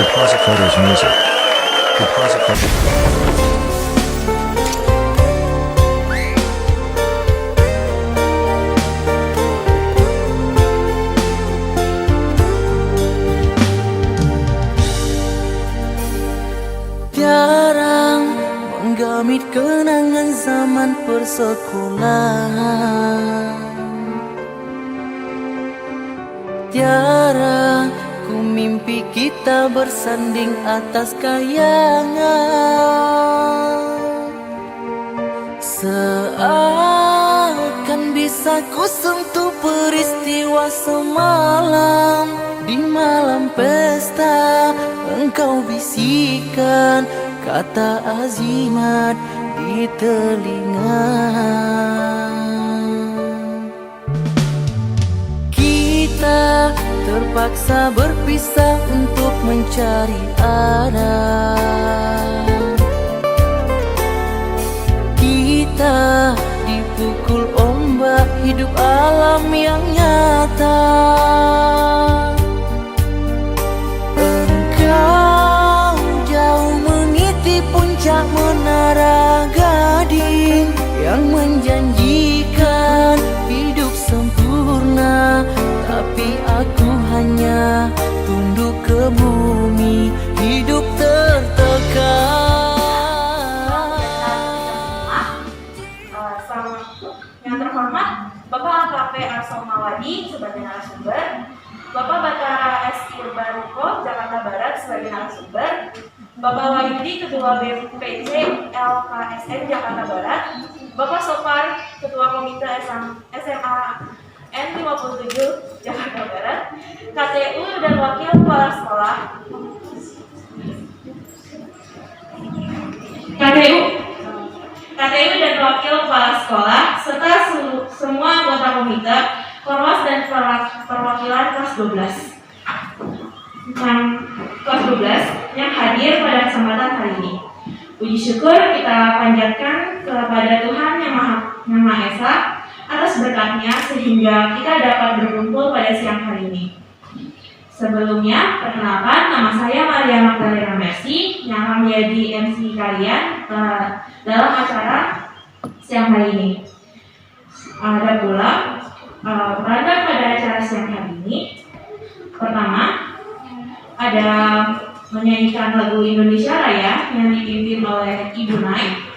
Deposit Photos Music. Deposit Photos. Jarang menggamit kenangan zaman persekolahan. Tiara ku mimpi kita bersanding atas kayangan. Seakan bisa ku sentuh peristiwa semalam. Di malam pesta engkau bisikan kata azimat di telinga. Kita terpaksa berpisah untuk mencari arah. Kita dipukul ombak hidup alam yang nyata. Engkau jauh meniti puncak menara gading yang menjanjikan hidup sempurna. Tapi aku hanya tunduk ke bumi, hidup tertekan. Yang terhormat Bapak AKP Arso Mawadi sebagai narasumber, Bapak Batara S. Irbaruko Jakarta Barat sebagai narasumber, Bapak Wahyudi Ketua BPC LKSN Jakarta Barat, Bapak Sopar Ketua Komite SMA N57 Jakarta Barat, KTU dan Wakil Kepala Sekolah, KTU dan Wakil Kepala Sekolah, serta semua anggota komite, Korwas dan perwakilan kelas 12 yang hadir pada kesempatan hari ini. Puji syukur kita panjatkan kepada Tuhan Yang Maha Esa atas berkatnya sehingga kita dapat berkumpul pada siang hari ini. Sebelumnya, perkenalkan, nama saya Maria Magdalena Mercy yang akan menjadi MC kalian dalam acara siang hari ini. Ada pula berada pada acara siang hari ini. Pertama, ada menyanyikan lagu Indonesia Raya yang dipimpin oleh Ibu Nai.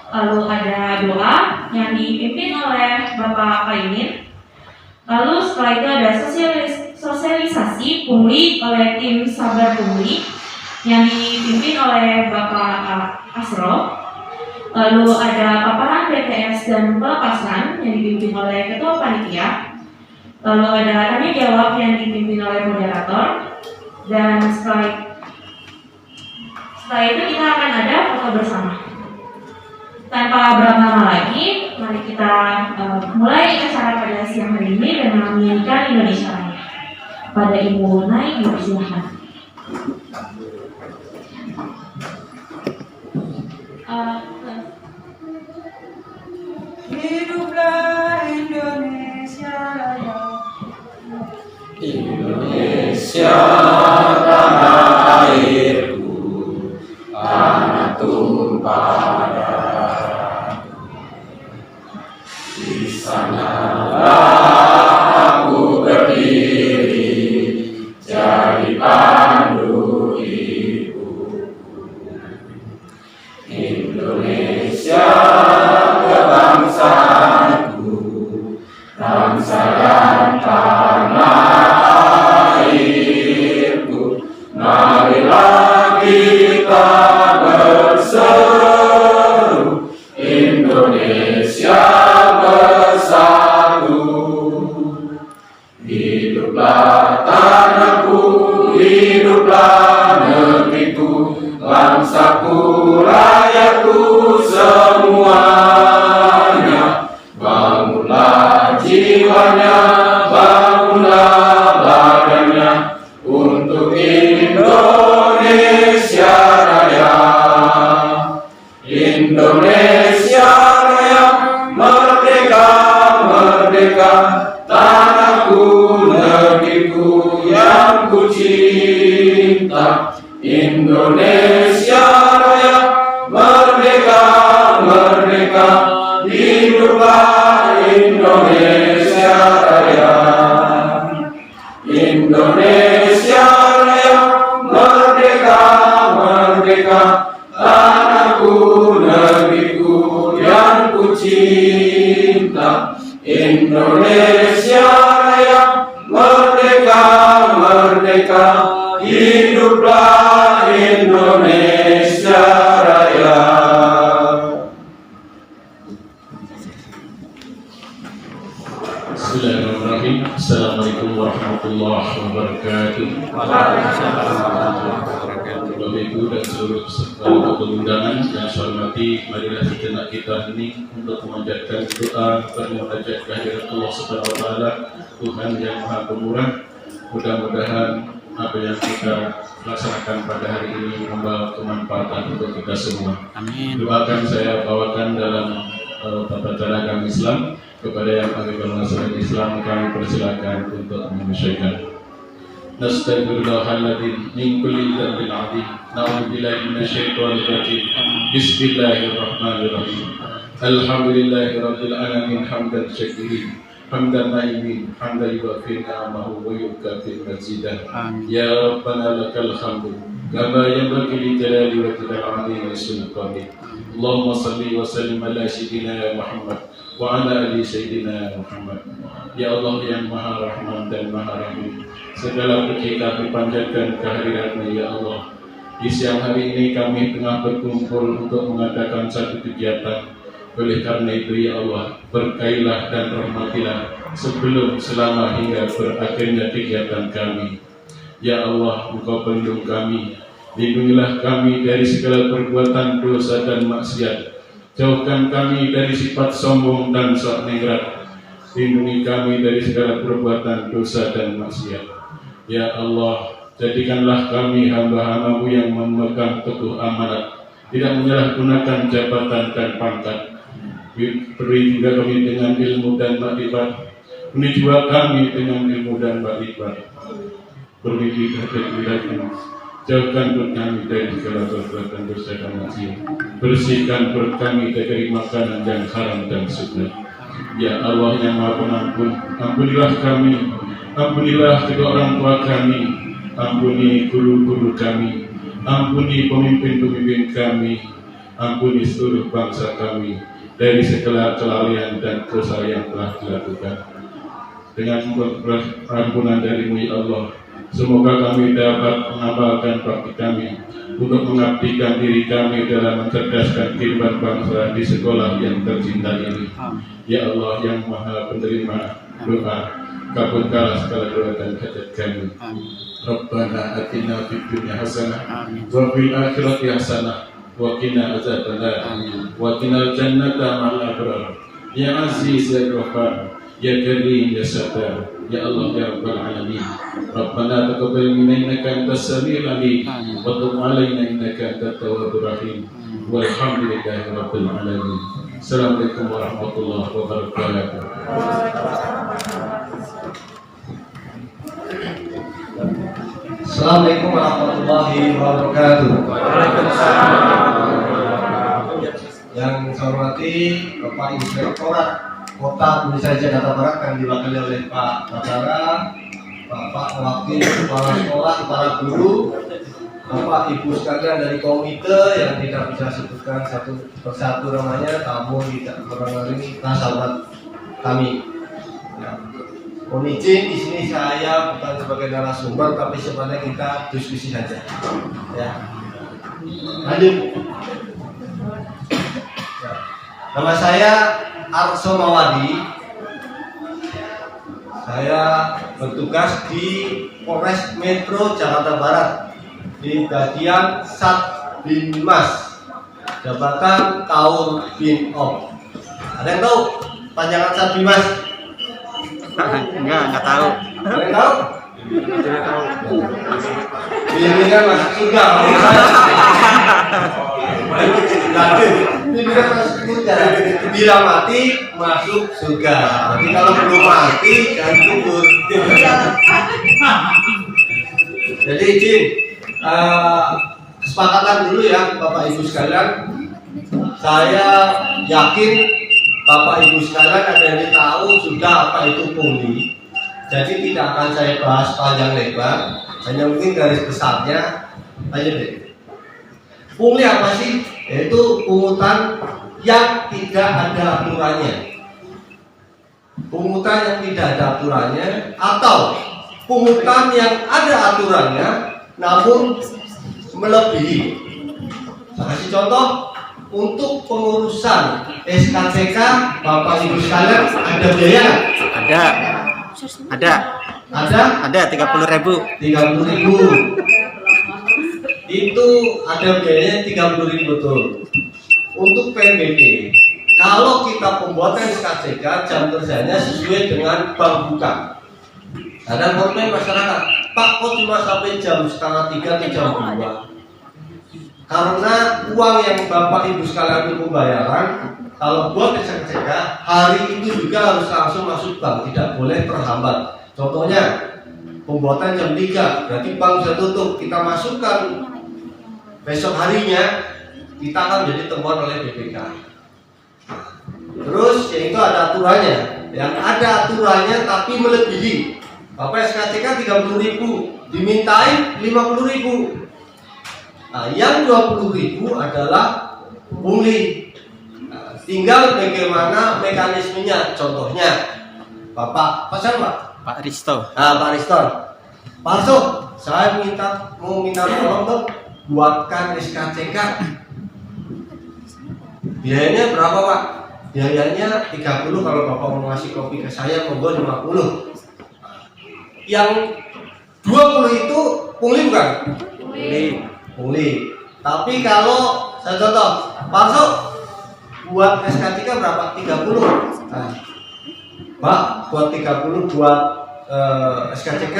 Lalu ada doa yang dipimpin oleh Bapak Paimin. Lalu setelah itu ada sosialisasi pungli oleh tim Sabar Pungli yang dipimpin oleh Bapak Asro. Lalu ada paparan BTS dan pelepasan yang dipimpin oleh Ketua Panitia. Lalu ada tanya jawab yang dipimpin oleh moderator. Dan setelah itu kita akan ada foto bersama. Tanpa berlama-lama lagi, mari kita mulai acara pada siang hari ini dengan menyanyikan Indonesia Raya. Pada Ibu Nai, dipersilahkan. Hiduplah Indonesia Raya. Indonesia tanah airku, tanah tumpah darahku. Di sanalah aku berdiri, jadi pandu ibuku. Indonesia kebangsaanku, bangsa dan tanah airku. Marilah kita berseru, Indonesia bersatu. Hiduplah tanahku, hiduplah negeriku, bangsaku, rakyatku semuanya. Bangunlah jiwanya, bangunlah badannya untuk Indonesia Raya. Indonesia Raya cinta. Indonesia Raya, merdeka, merdeka, hiduplah Indonesia Raya. Bismillahirrahmanirrahim. Assalamualaikum warahmatullahi wabarakatuh. Bapak Ibu dan seluruh peserta undangan yang saya hormati, marilah sejenak kita ini untuk memanjatkan doa bermunajat kehadirat Allah Subhanahu wa taala, Tuhan yang Maha Pemurah. Mudah-mudahan apa yang kita laksanakan pada hari ini membawa kemanfaatan untuk kita semua. Amin. Doakan saya bawakan dalam tata cara agama Islam. Kepada yang agama Islam kami persilakan untuk menyesuaikan. Nastaghfirullahaladzim min kulli dzambin adzim. Na'udzubillahi minasyaitonir rajim. Bismillahirrahmanirrahim. Alhamdulillahirabbil alamin hamdan syakirin. Hamdan naimin, hamdan yuwafi ni'amahu wa yukafi mazidah. Ya Rabbana lakal hamdu kama yanbaghi li jalali wajhikal 'azimi wa sultanik. Allahumma salli wa sallim ala sayyidina Muhammad wa ala ali sayyidina Muhammad. Ya Allah yang Maha Rahman dan Maha Rahim, segala puji kami panjatkan kehadirat-Mu ya Allah. Di siang hari ini kami tengah berkumpul untuk mengadakan satu kegiatan. Oleh karena itu ya Allah, berkailah dan rahmatilah sebelum, selama hingga berakhirnya kegiatan kami. Ya Allah, Engkau pelindung kami, lindungilah kami dari segala perbuatan dosa dan maksiat. Jauhkan kami dari sifat sombong dan sok ningrat. Lindungi kami dari segala perbuatan dosa dan maksiat. Ya Allah, jadikanlah kami hamba-hamba-Mu yang memegang teguh amanat, tidak menyalahgunakan jabatan dan pangkat. Beri juga kami dengan ilmu dan makrifat. Beri juga kami dengan ilmu dan makrifat. Beri juga kami. Jauhkan perut kami dari segala perbuatan dosa dan maksiat. Bersihkan perut kami dari makanan yang haram dan sunnah. Ya Allah yang Maha Pengampun, ampunilah kami, ampunilah kedua orang tua kami, ampuni guru-guru kami, ampuni pemimpin-pemimpin kami, ampuni seluruh bangsa kami dari segala kelalaian dan dosa yang telah dilakukan. Dengan ampunan dari-Mu ya Allah, semoga kami dapat mengamalkan bakti kami untuk mengabdikan diri kami dalam mencerdaskan kehidupan bangsa di sekolah yang tercinta ini. Ya Allah yang Maha Penerima doa, kabulkanlah segala doa dan hajat kami. Rabbana atina fid dunya hasanah wa fil akhirati hasanah wa qina adzabannar wa qina jannata ma'al abrar. Ya Aziz ya Ghaffar, ya Karim ya Sattar, ya Allah ya Rabbal alamin. Rabbana taqabbal minna innaka antas samiul alim wa tub 'alaina innaka antat tawwabur rahim. Walhamdulillahi rabbil alamin. Assalamualaikum warahmatullahi wabarakatuh. Assalamualaikum warahmatullahi wabarakatuh. Yang saya hormati Bapak Inspektorat Kota Indonesia Jakarta Barat yang diwakili oleh Pak Batara, Bapak Wakil Kepala Sekolah, para guru, Bapak Ibu sekalian dari komite yang tidak bisa sebutkan satu persatu namanya, namun tidak mengurangi rasa hormat kami. Ya. Mohon izin, di sini saya bukan sebagai narasumber, tapi sebenarnya kita diskusi saja. Ya. Lanjut. Ya. Nama saya Arso Mawadi. Saya bertugas di Polres Metro Jakarta Barat di bagian Satbinmas, jabatan Kaur Binop. Ada yang tahu panjangan Satbinmas? Enggak tahu. Ada yang tahu? Tidak tahu. Ini kan masuk surga. Ini kan masuk surga. Bila mati masuk surga. Tapi kalau belum mati jangan kubur. Jadi izin kesepakatan dulu ya Bapak Ibu sekalian. Saya yakin Bapak Ibu sekalian ada yang tahu sudah apa itu pungli. Jadi tidak akan saya bahas panjang lebar, hanya mungkin garis besarnya aja deh. Pungli apa sih? Yaitu pungutan yang tidak ada aturannya. Pungutan yang tidak ada aturannya atau pungutan yang ada aturannya namun melebihi. Saya kasih contoh, untuk pengurusan SKCK Bapak Ibu sekalian ada biaya? Ada 30.000. Itu ada biayanya 30.000 betul. Untuk PNBP, kalau kita pembuatan SKCK jam kerjanya sesuai dengan bank buka. Ada komplain masyarakat, Pak kok cuma sampai jam 2:30 atau jam 2? Karena uang yang Bapak Ibu sekalian itu pembayaran, kalau buat SKCK hari itu juga harus langsung masuk bank, tidak boleh terhambat. Contohnya pembuatan jam 3, berarti bank sudah tutup, kita masukkan besok harinya, kita akan jadi temuan oleh BPK. Terus yaitu ada aturannya, yang ada aturannya tapi melebihi. Bapak SKCK 30.000, dimintain 50.000. Nah, yang 20.000 adalah pungli. Nah, tinggal bagaimana mekanismenya. Contohnya, Bapak pesan Pak Risto. Pak Risto, Pak Risto, saya mau minta tolong dong buatkan SKCK. Biayanya berapa Pak? Biayanya 30. Kalau Bapak mau ngasih kopi ke saya, monggo 50. Yang 20 itu pungli bukan? Pungli. Tapi kalau saya contoh, Pak Arso buat SK3 berapa? 30. Nah, Pak buat 30 buat SKCK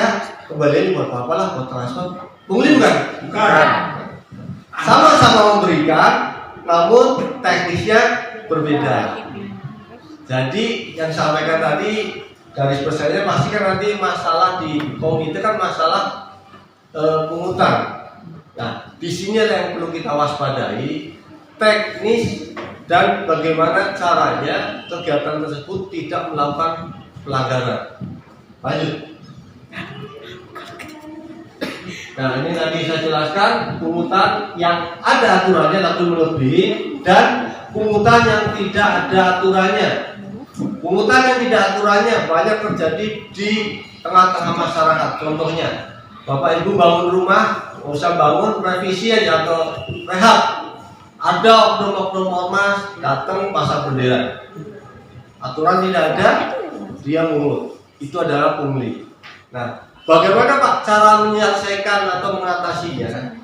kembalian buat apa lah, buat transfer. Pungli bukan? Bukan. Sama-sama memberikan, namun teknisnya berbeda. Jadi yang sampaikan tadi garis besarnya pasti kan nanti masalah di komite kan masalah pungutan. Nah, di sini yang perlu kita waspadai, teknis dan bagaimana caranya kegiatan tersebut tidak melakukan pelanggaran. Lanjut. Nah, ini tadi saya jelaskan pungutan yang ada aturannya tapi melebihi dan pungutan yang tidak ada aturannya. Pungutan yang tidak aturannya banyak terjadi di tengah-tengah masyarakat. Contohnya, Bapak Ibu bangun rumah, usah bangun revisi aja atau rehab. Ada oknum-oknum ormas datang pasang bendera. Aturan tidak ada, dia mungut. Itu adalah pungli. Nah, bagaimana Pak cara menyelesaikan atau mengatasinya?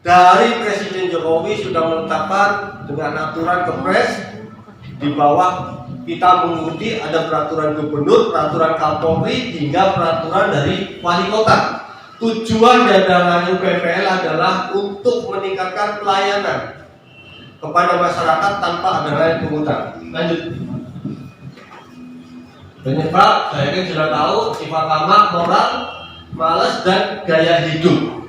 Dari Presiden Jokowi sudah menetapkan dengan aturan Kepres, di bawah kita mengikuti ada peraturan gubernur, peraturan Kapolri hingga peraturan dari wali kota. Tujuan dan UPPL adalah untuk meningkatkan pelayanan kepada masyarakat tanpa adanya pungutan. Lanjut. Penyebab saya kan sudah tahu sifat tamak, moral, malas dan gaya hidup.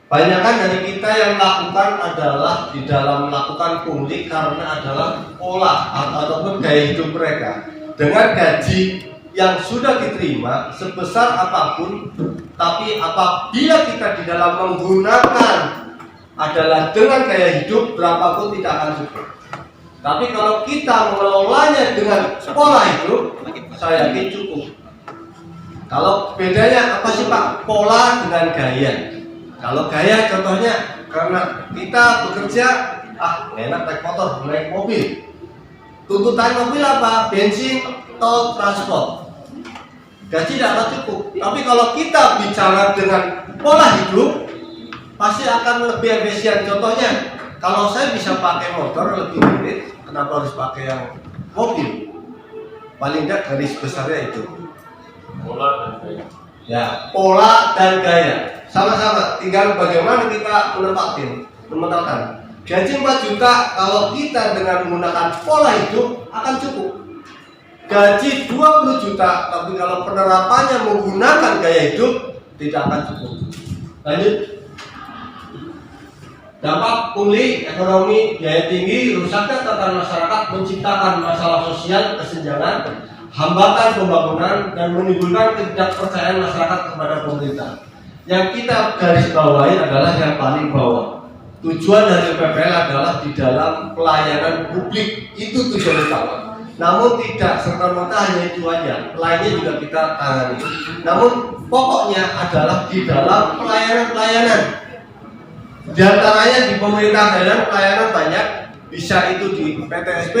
Banyakan dari kita yang melakukan adalah di dalam melakukan pungli karena adalah pola ataupun gaya hidup mereka dengan gaji yang sudah diterima sebesar apapun, tapi apabila kita di dalam menggunakan adalah dengan gaya hidup berapapun tidak akan cukup. Tapi kalau kita mengelolanya dengan pola hidup, saya yakin cukup. Kalau bedanya apa sih Pak? Pola dengan gaya. Kalau gaya contohnya karena kita bekerja enak naik motor, naik mobil. Tuntutan mobil apa? Bensin, tol, transport. Gaji tidak akan cukup. Tapi kalau kita bicara dengan pola hidup, pasti akan lebih efisien. Contohnya, kalau saya bisa pakai motor lebih irit, kenapa harus pakai yang mobil? Paling tidak garis besarnya itu. Pola dan gaya. Ya, pola dan gaya. Sama-sama, tinggal bagaimana kita menempatkan. Gaji 4 juta kalau kita dengan menggunakan pola hidup akan cukup. Gaji 20 juta tapi kalau penerapannya menggunakan gaya hidup tidak akan cukup. Lanjut. Dampak pungli ekonomi biaya tinggi, rusaknya tatanan masyarakat, menciptakan masalah sosial, kesenjangan, hambatan pembangunan dan menimbulkan ketidakpercayaan masyarakat kepada pemerintah. Yang kita garis bawahi adalah yang paling bawah. Tujuan dari PPL adalah di dalam pelayanan publik, itu tujuan utama. Namun tidak serta-merta hanya itu aja, lainnya juga kita tangani. Namun pokoknya adalah di dalam pelayanan-pelayanan. Di antaranya di pemerintah daerah pelayanan banyak, bisa itu di PTSP,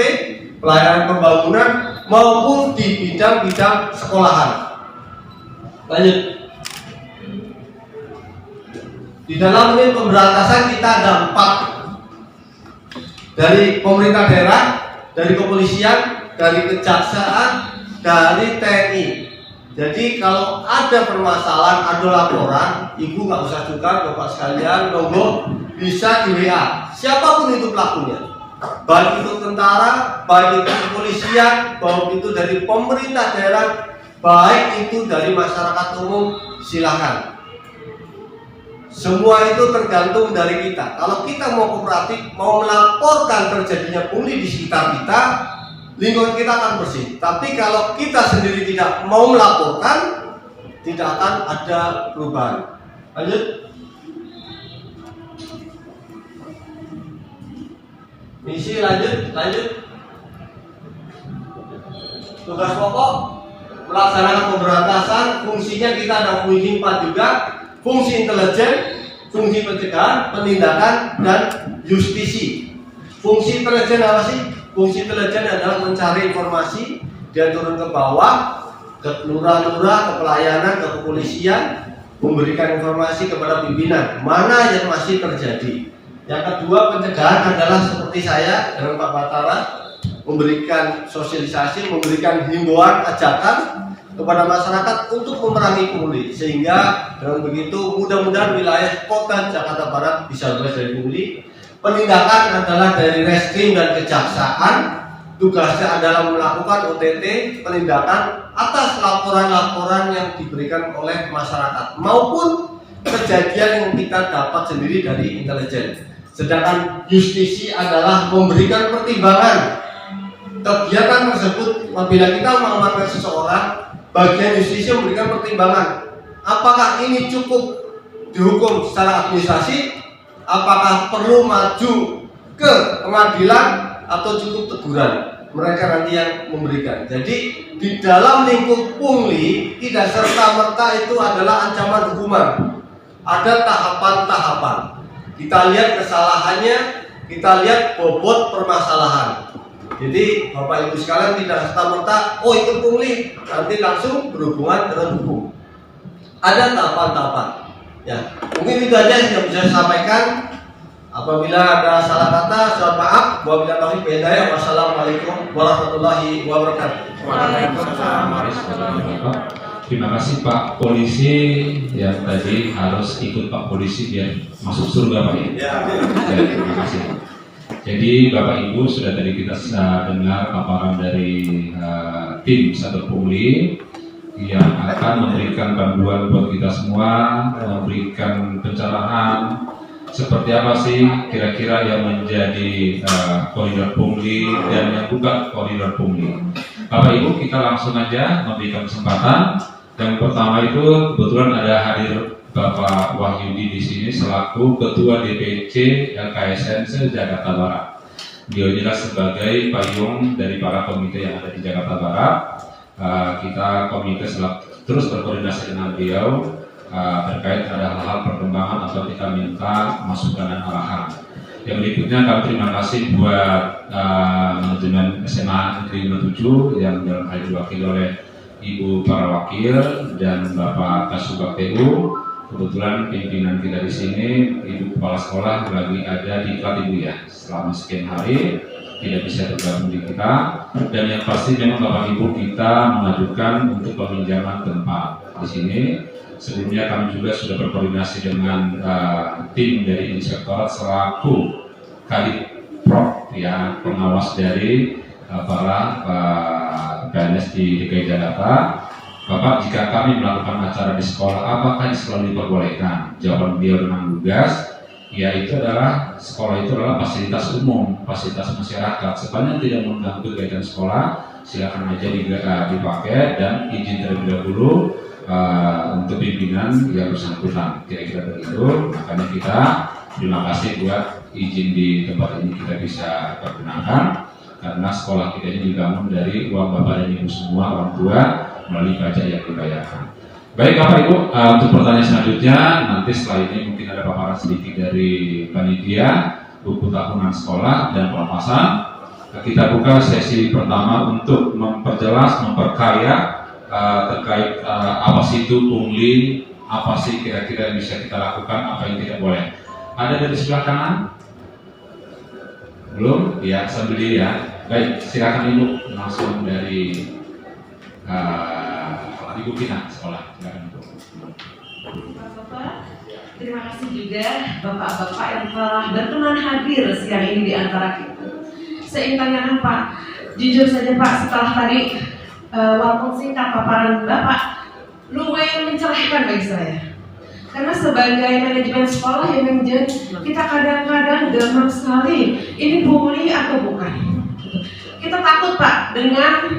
pelayanan pembangunan, maupun di bidang-bidang sekolahan. Lanjut. Di dalam ini pemberantasan kita ada 4, dari pemerintah daerah, dari kepolisian, dari kejaksaan, dari TNI. Jadi kalau ada permasalahan, ada laporan, ibu nggak usah juga, bapak sekalian, monggo bisa di WA. Siapapun itu pelakunya, baik itu tentara, baik itu kepolisian, baik itu dari pemerintah daerah, baik itu dari masyarakat umum, silakan. Semua itu tergantung dari kita. Kalau kita mau kooperatif, mau melaporkan terjadinya pungli di sekitar kita, lingkungan kita akan bersih. Tapi kalau kita sendiri tidak mau melaporkan, tidak akan ada perubahan. Lanjut. Misi lanjut. Tugas pokok melaksanakan pemberantasan. Fungsinya kita ada fungsi 4 juga. Fungsi intelijen, fungsi pencegahan, penindakan, dan justisi. Fungsi intelijen apa sih? Fungsi intelijen adalah mencari informasi, dia turun ke bawah, ke lurah-lurah, ke pelayanan, ke kepolisian, memberikan informasi kepada pimpinan mana yang masih terjadi. Yang kedua, pencegahan adalah seperti saya dengan Pak Batara, memberikan sosialisasi, memberikan himbauan, ajakan kepada masyarakat untuk memerangi pungli, sehingga dengan begitu mudah-mudahan wilayah kota Jakarta Barat bisa bebas dari pungli. Penindakan adalah dari Reskrim dan Kejaksaan, tugasnya adalah melakukan OTT, penindakan atas laporan-laporan yang diberikan oleh masyarakat maupun kejadian yang kita dapat sendiri dari intelijen. Sedangkan justisi adalah memberikan pertimbangan kegiatan tersebut. Apabila kita mengamankan seseorang, bagian justisi memberikan pertimbangan, apakah ini cukup dihukum secara administrasi, apakah perlu maju ke pengadilan, atau cukup teguran. Mereka nanti yang memberikan. Jadi di dalam lingkup pungli tidak serta-merta itu adalah ancaman hukuman. Ada tahapan-tahapan. Kita lihat kesalahannya, kita lihat bobot permasalahan. Jadi Bapak Ibu sekalian tidak serta-merta, oh itu pungli, nanti langsung berhubungan dengan hukum. Ada tahapan-tahapan. Ya, mungkin itu aja yang bisa saya sampaikan. Apabila ada salah kata, mohon maaf. Wabillahi taufiq wal hidayah. Wassalamualaikum warahmatullahi wabarakatuh. Waalaikumsalam. Terima kasih Pak Polisi yang tadi harus ikut Pak Polisi biar masuk surga Pak ya. Terima kasih. Jadi Bapak Ibu sudah tadi kita dengar paparan dari tim Satuan Pungli yang akan memberikan bantuan buat kita semua, memberikan pencerahan seperti apa sih kira-kira yang menjadi koridor pungli dan yang bukan koridor pungli. Bapak Ibu, kita langsung aja memberikan kesempatan. Yang pertama itu kebetulan ada hadir Bapak Wahyudi di sini selaku Ketua DPC LKSN se-Jakarta Barat. Beliau jelas sebagai payung dari para komite yang ada di Jakarta Barat. Kita komite terus berkoordinasi dengan beliau terkait ada hal-hal perkembangan atau kita minta masukan dan arahan. Yang berikutnya kami terima kasih buat manajemen SMA Negeri 7 yang dalam hal diwakili oleh Ibu para wakil dan Bapak Kasubag TU. Kebetulan pimpinan kita di sini, Ibu Kepala Sekolah lagi ada di Ibu ya, selama sekian hari tidak bisa bergabung di kita. Dan yang pasti memang Bapak Ibu kita mengajukan untuk peminjaman tempat di sini. Sebelumnya kami juga sudah berkoordinasi dengan tim dari Inspektorat selaku Kadipprov ya, pengawas dari para PNS di DKI Jakarta. Bapak, jika kami melakukan acara di sekolah, apakah selalu diperbolehkan? Jawaban beliau dengan lugas, yaitu adalah sekolah itu adalah fasilitas umum, fasilitas masyarakat. Sepanjang tidak mengganggu kegiatan sekolah, silakan aja dipakai dan izin terlebih dahulu untuk pimpinan yang bersangkutan. Kira-kira begitu. Makanya kita Terima kasih buat izin di tempat ini kita bisa pergunakan, karena sekolah kita ini dibangun dari uang Bapak dan Ibu semua, orang tua, melalui pajak yang dibayarkan. Baik Bapak Ibu, untuk pertanyaan selanjutnya, nanti setelah ini mungkin ada paparan sedikit dari panitia, buku tahunan sekolah, dan pelepasan. Kita buka sesi pertama untuk memperjelas, memperkaya terkait apa sih itu pungli, apa sih kira-kira yang bisa kita lakukan, apa yang tidak boleh. Ada dari sebelah kanan? Belum? Ya, sambil diri ya. Baik, silakan Ibu langsung dari Ibu Pina sekolah. Silakan Ibu. Bapak, terima kasih juga Bapak-bapak yang telah berkenan hadir siang ini di antara kita. Saya ingin tanyakan Pak, jujur saja Pak, setelah tadi walaupun singkat paparan Bapak lumayan mencerahkan bagi saya. Karena sebagai manajemen sekolah yang manajer, kita kadang-kadang gampang sekali ini pungli atau bukan. Kita takut Pak dengan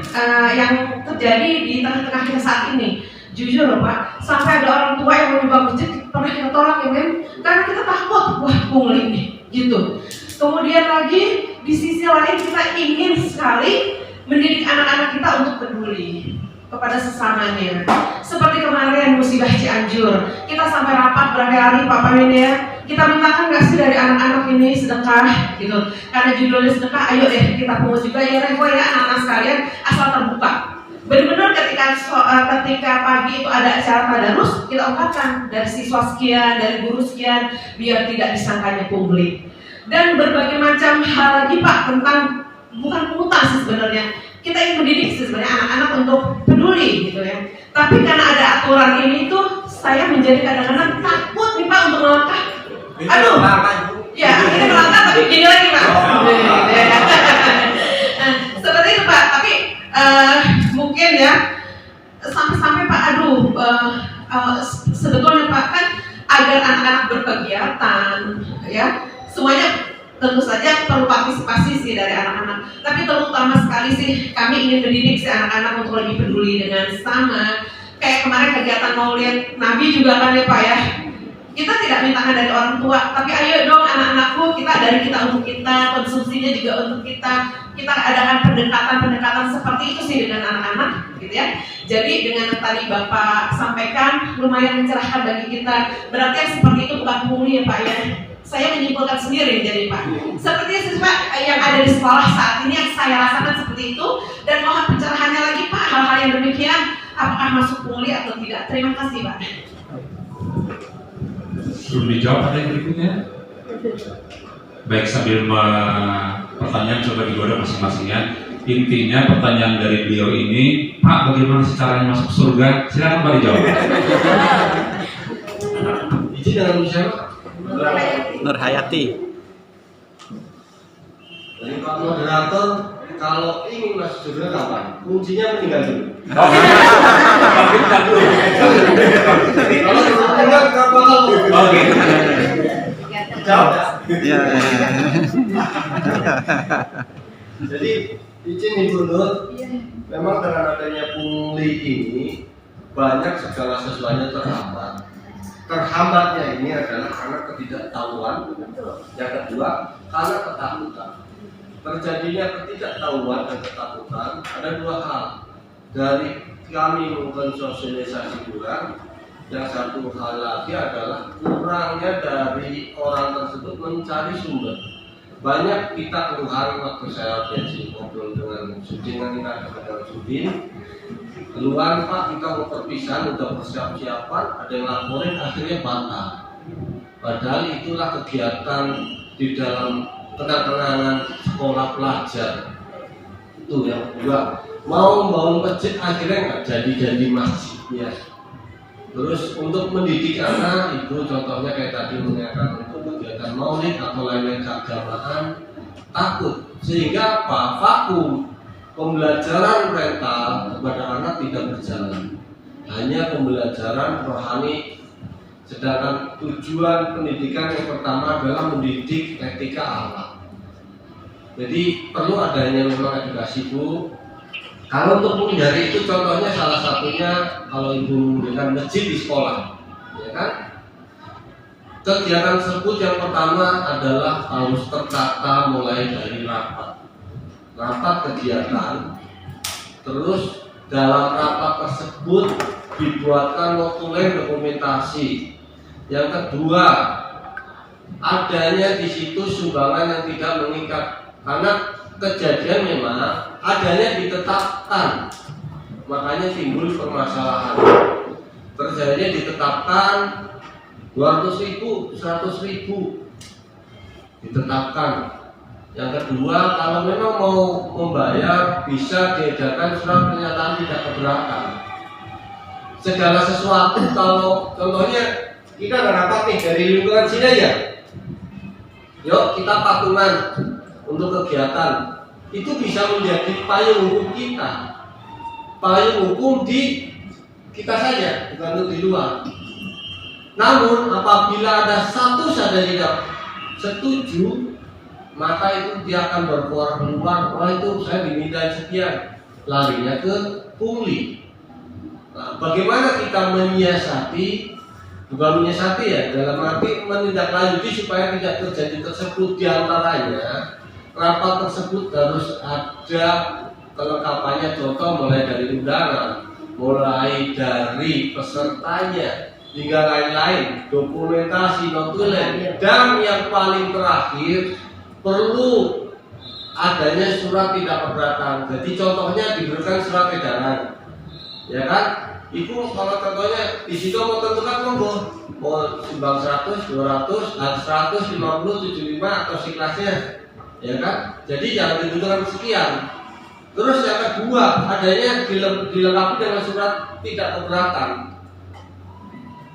yang terjadi di tengah-tengah kita saat ini. Jujur loh Pak, sampai ada orang tua yang mau nyumbang masjid pernah kita tolak ya men, karena kita takut wah pungli nih, gitu. Kemudian lagi di sisi lain kita ingin sekali mendidik anak-anak kita untuk peduli kepada sesamanya. Seperti kemarin musibah Cianjur, kita sampai rapat berhari-hari Pak Pamin ya. Kita mintakan nggak sih dari anak-anak ini sedekah gitu. Karena judulnya sedekah, ayo deh kita pungut juga ya Revo ya anak-anak sekalian asal terbuka. Benar-benar ketika pagi itu ada acara tadarus, kita ungkapkan dari siswa sekian, dari guru sekian, biar tidak disangkanya pungli. Dan berbagai macam hal lagi Pak tentang bukan pungutan sih sebenarnya. Kita ingin mendidik sih sebenarnya anak-anak untuk peduli gitu ya. Tapi karena ada aturan ini tuh saya menjadi kadang-kadang takut nih Pak untuk melangkah. Aduh, ya ini melangkah tapi gini lagi Pak. Nah, seperti itu Pak. Tapi mungkin ya sampai-sampai Pak, aduh, sebetulnya Pak kan agar anak-anak berkegiatan ya. Semuanya tentu saja perlu partisipasi sih dari anak-anak. Tapi terutama sekali sih kami ingin mendidik si anak-anak untuk lebih peduli dengan sesama. Kayak kemarin kegiatan Maulid Nabi juga kan ya Pak ya. Kita tidak mintakan dari orang tua, tapi ayo dong anak-anakku, kita dari kita untuk kita, konsumsinya juga untuk kita. Kita adakan pendekatan-pendekatan seperti itu sih dengan anak-anak, gitu ya. Jadi dengan yang tadi Bapak sampaikan lumayan mencerahkan bagi kita. Berarti yang seperti itu bukan pungli ya Pak ya. Saya menyimpulkan sendiri jadi Pak. Seperti siswa yang ada di sekolah saat ini yang saya rasakan seperti itu, dan mohon pencerahannya lagi Pak, hal-hal yang demikian apakah masuk pungli atau tidak. Terima kasih Pak. Belum dijawab, ada yang berikutnya? Baik, sambil pertanyaan coba digodok masing-masingnya. Intinya pertanyaan dari beliau ini, Pak bagaimana sih caranya masuk surga? Silakan Pak dijawab. Izin dalam siapa? Nur Hayati. Dari Pak Moderator, kalau ingin masuk surga kapan? Kuncinya meninggal dulu. Kalau meninggal kapan? Oke. Jawab ya. Ya. Jadi izin Ibu Nur, memang dengan adanya pungli ini banyak segala sesuatunya terhambat. Terhambatnya ini adalah karena ketidaktahuan. Yang kedua, karena ketakutan. Terjadinya ketidaktahuan dan ketakutan ada dua hal. Dari kami melakukan sosialisasi kurang, yang satu hal lagi adalah kurangnya dari orang tersebut mencari sumber. Banyak kita keluhan waktu saya biasa ngobrol dengan Sudin, kita kepada Sudin, keluhan Pak kita mau perpisahan udah persiapan, ada yang laporin akhirnya batal. Padahal itulah kegiatan di dalam penanganan sekolah pelajar. Itu yang kedua, mau membangun masjid akhirnya nggak jadi masjidnya. Terus untuk mendidik anak, ibu contohnya kayak tadi mengingatkan untuk kegiatan maulid atau lain-lain keagamaan, takut sehingga apa? Vakum. Pembelajaran mental kepada anak tidak berjalan, hanya pembelajaran rohani. Sedangkan tujuan pendidikan yang pertama adalah mendidik etika akhlak. Jadi perlu adanya memang edukasi Bu. Kalau untuk menghindari itu contohnya salah satunya kalau ibu mendirikan masjid di sekolah, ya kan? Kegiatan tersebut yang pertama adalah harus tertata mulai dari rapat kegiatan, terus dalam rapat tersebut dibuatkan notulen dokumentasi. Yang kedua, adanya di situ sumbangan yang tidak mengikat, karena kejadian memang adanya ditetapkan, makanya timbul permasalahan. Terjadinya ditetapkan 200.000, 100.000 ditetapkan. Yang kedua, kalau memang mau membayar bisa diedarkan surat pernyataan tidak keberatan. Segala sesuatu, kalau contohnya kita nggak dapat nih dari lingkungan sini aja, yuk kita patungan untuk kegiatan, itu bisa menjadi payung hukum kita, payung hukum di kita saja, bukan untuk di luar. Namun apabila ada satu saja tidak setuju, maka itu dia akan berkeluar keluar, wah itu saya diminta sekian, larinya ke pungli. Nah, bagaimana kita menyiasati, bukan menyiasati ya, dalam arti menindaklanjuti supaya tidak terjadi tersebut. Diantaranya rapat tersebut harus ada kelengkapannya, contoh mulai dari undangan, mulai dari pesertanya hingga lain-lain, dokumentasi, notulen, dan yang paling terakhir perlu adanya surat tidak keberatan. Jadi contohnya diberikan surat edaran, ya kan? Ibu kalau contohnya di situ mau tentukan mau sumbang 100, 200, 100, 50, 75 atau siklasnya, ya kan? Jadi jangan ditentukan sekian. Terus yang kedua, adanya dilengkapi dengan surat tidak keberatan.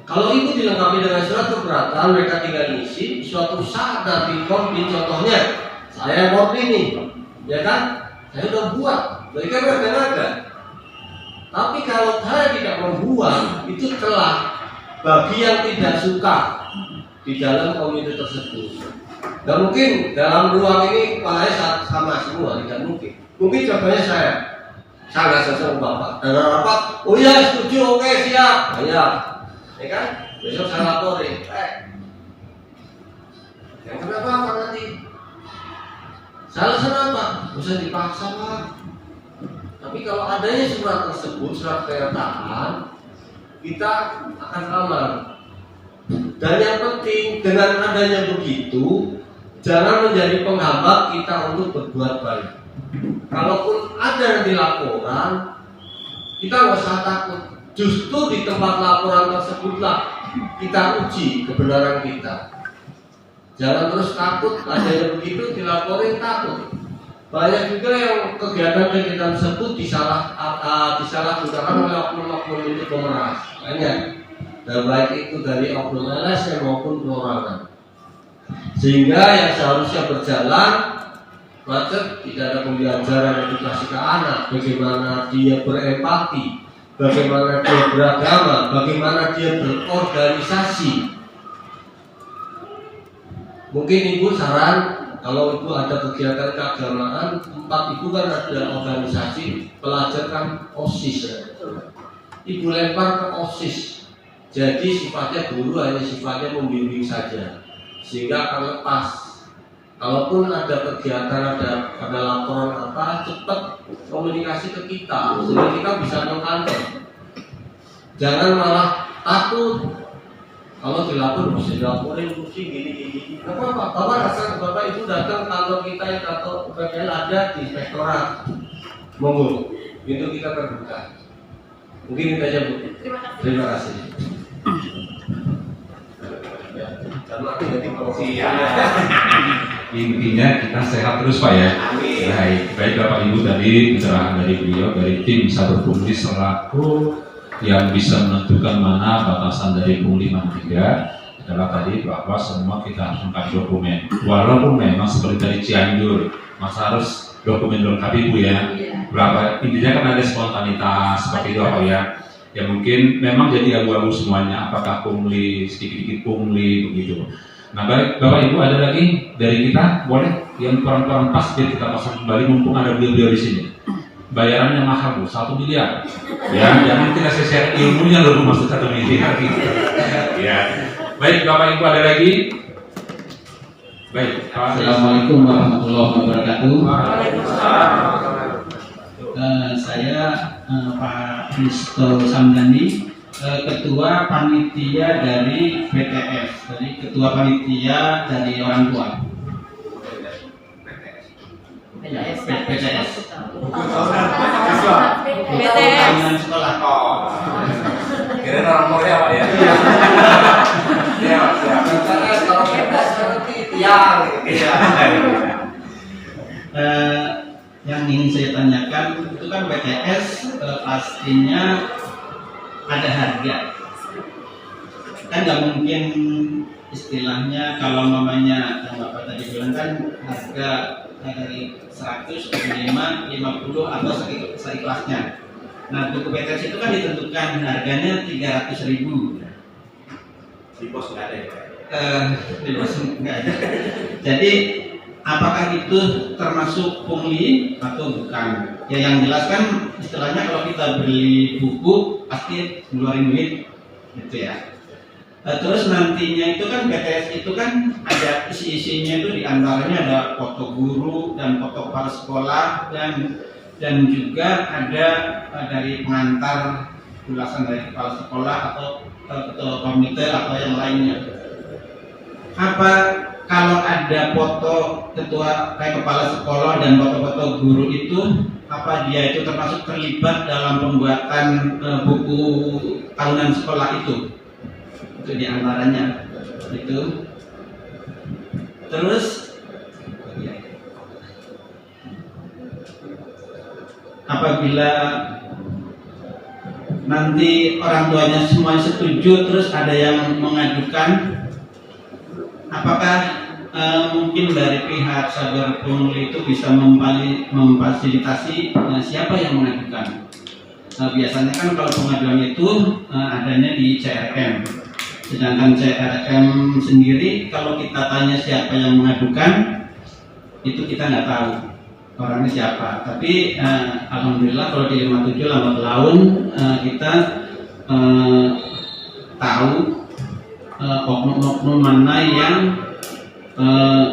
Kalau itu dilengkapi dengan surat keberatan, mereka tinggal isi. Suatu saat nanti kopi, contohnya saya kopi nih, ya kan? Saya udah buat, mereka ada. Tapi kalau saya tidak membuat, itu telah bagi yang tidak suka di dalam komite tersebut. Dan mungkin dalam ruang ini kepalanya sama semua, tidak mungkin. Mungkin contohnya saya nggak sesuai bapak. Dalam rapat, oh ya setuju, oke siap, ya kan? Besok saya laporin. Yang kenapa nanti? Salah apa? Bisa dipaksa pak. Tapi kalau adanya surat tersebut, surat pernyataan, kita akan aman. Dan yang penting dengan adanya begitu, jangan menjadi penghambat kita untuk berbuat baik. Kalaupun ada yang dilaporan, kita nggak usah takut. Justru di tempat laporan tersebutlah kita uji kebenaran kita. Jangan terus takut, ada yang begitu dilaporin takut. Banyak juga yang kegiatan-kegiatan tersebut disalahgunakan oleh oknum-oknum itu pemeras. Banyak. Dan baik itu dari oknum LSM maupun perorangan. Sehingga yang seharusnya berjalan macet, tidak ada pembelajaran edukasi ke anak, bagaimana dia berempati, bagaimana dia beragama, bagaimana dia berorganisasi. Mungkin ibu saran, kalau ibu ada kegiatan keagamaan, tempat ibu kan ada organisasi, pelajar kan OSIS. Ibu lempar ke OSIS. Jadi sifatnya guru hanya sifatnya membimbing saja, sehingga akan lepas. Kalaupun ada kegiatan, ada laporan apa, cepat komunikasi ke kita, sehingga kita bisa mengkantor. Jangan malah takut. Kalau dilapor bisa dilaporin pusing gini. Apa? Bapak Ibu datang kantor kita yang kantor PPL ada di inspektorat. Monggo, pintu kita terbuka. Mungkin itu aja Bu. Terima kasih. Intinya kita sehat terus Pak ya. Baik Bapak Ibu tadi pencerahan dari beliau dari tim Saber Pungli selaku yang bisa menentukan mana batasan dari pungli mana tidak adalah tadi bahwa semua kita harus lengkapi dokumen. Walaupun memang seperti dari Cianjur, masa harus dokumen lengkap Ibu ya. Berapa intinya kan ada spontanitas seperti itu apa ya. Ya mungkin memang jadi abu-abu semuanya, apakah pungli, sedikit-sedikit pungli begitu. Nah Bapak Ibu ada lagi dari kita, boleh yang kurang-kurang pas biar kita pasang kembali mumpung ada beliau-beliau di sini. Bayarannya mahal Bu, 1 miliar. Ya, jangan kita share ilmunya loh maksud 1 miliar gitu. Ya, Baik, Bapak Ibu ada lagi? Baik, Assalamualaikum warahmatullahi wabarakatuh. Saya Pak Risto Samdani, Ketua Panitia dari BTS, jadi Ketua Panitia dari orang tua. BTS. Tahunan sekolah. Kira orang Korea Pak ya? Iya, siap. Kalau BTS seperti tiang. Yang ingin saya tanyakan itu kan BTS pastinya ada harga, kan nggak mungkin istilahnya kalau mamanya yang Bapak tadi bilang kan harga dari 100, 5, 50 atau seikhlasnya. Nah, buku BTS itu kan ditentukan harganya 300.000. Di pos nggak ada ya? Di pos nggak ada. Jadi apakah itu termasuk pungli atau bukan? Ya yang jelas kan istilahnya kalau kita beli buku pasti ngeluarin duit gitu ya. Terus nantinya itu kan BTS itu kan ada isi-isinya itu diantaranya ada foto guru dan foto kepala sekolah dan juga ada dari pengantar ulasan dari kepala sekolah atau ketua komite atau yang lainnya. Apa kalau ada foto ketua kepala sekolah dan foto-foto guru itu, apa dia itu termasuk terlibat dalam pembuatan buku tahunan sekolah itu? Itu diantaranya itu. Terus apabila nanti orang tuanya semua setuju terus ada yang mengadukan, apakah mungkin dari pihak Saber Pungli itu bisa memfasilitasi siapa yang mengadukan? Biasanya kan kalau pengaduan itu adanya di CRM, sedangkan CRM sendiri kalau kita tanya siapa yang mengadukan itu kita nggak tahu orangnya siapa. Tapi alhamdulillah kalau di 57 lambat laun kita tahu oknum-oknum mana yang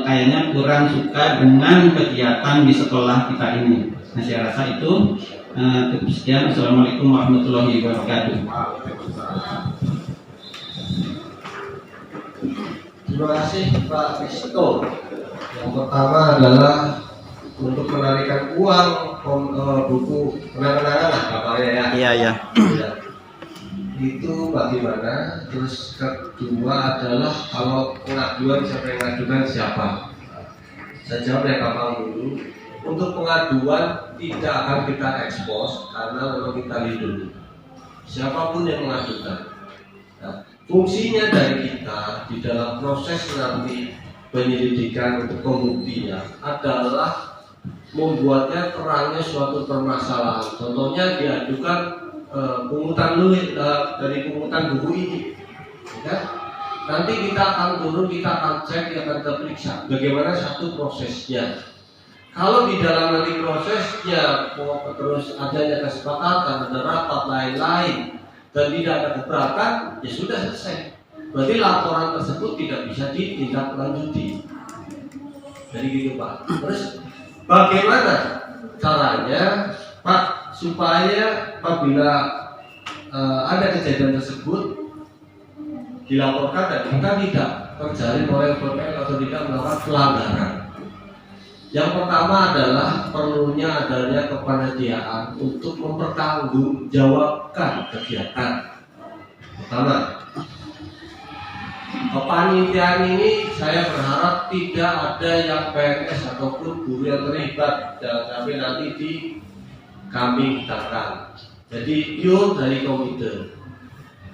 kayaknya kurang suka dengan kegiatan di sekolah kita ini. Nah, saya rasa itu cukup sekian. Assalamualaikum warahmatullahi wabarakatuh. Terima kasih Pak Risto. Yang pertama adalah untuk menarikan uang buku kenang-kenangan lah kabarnya ya. Iya. Itu bagaimana? Terus kedua adalah kalau pengaduan siapa yang mengadukan siapa? Saya jawab dari Bapak dulu. Untuk pengaduan tidak akan kita ekspos karena memang kita lindungi siapapun yang mengadukan. Nah, fungsinya dari kita di dalam proses nanti penyelidikan untuk pembuktian adalah membuatnya terangnya suatu permasalahan. Contohnya diadukan pungutan dari pungutan buku ini, ya. Nanti kita akan turun, kita akan cek, kita akan periksa bagaimana satu prosesnya. Kalau di dalam nanti prosesnya terus adanya kesepakatan, ada rapat lain-lain dan tidak ada keberatan, ya sudah selesai. Berarti laporan tersebut tidak bisa ditindaklanjuti. Jadi gitu Pak. Terus bagaimana caranya Pak supaya apabila ada kejadian tersebut dilaporkan dan kita tidak terjaring oleh PPL atau tidak melakukan pelanggaran? Yang pertama adalah perlunya adanya kepanitiaan untuk mempertanggungjawabkan kegiatan. Pertama, kepanitiaan ini saya berharap tidak ada yang PNS ataupun guru yang terlibat, jangan sampai nanti di kami hitakan. Jadi pure dari komite.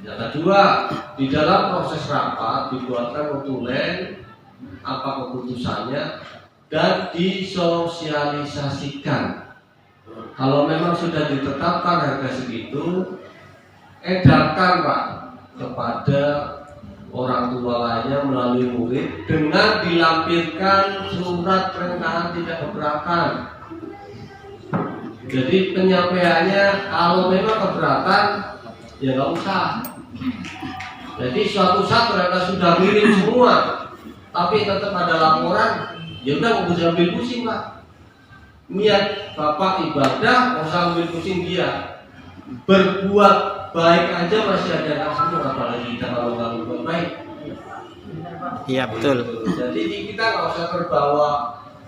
Yang kedua, di dalam proses rapat dibuatkan notulen apa keputusannya dan disosialisasikan. Kalau memang sudah ditetapkan harga segitu, edarkan Pak kepada orang tua lainnya melalui murid dengan dilampirkan surat perintah tidak keberatan. Jadi penyampaiannya kalau memang keberatan ya nggak usah. Jadi suatu saat ternyata sudah kirim semua, tapi tetap ada laporan, ya udah mau ambil pusing Pak. Niat Bapak ibadah, mau ambil pusing dia. Berbuat baik aja masih ada yang semua, apalagi kita kalau nggak berbuat baik. Iya betul. Jadi kita nggak usah terbawa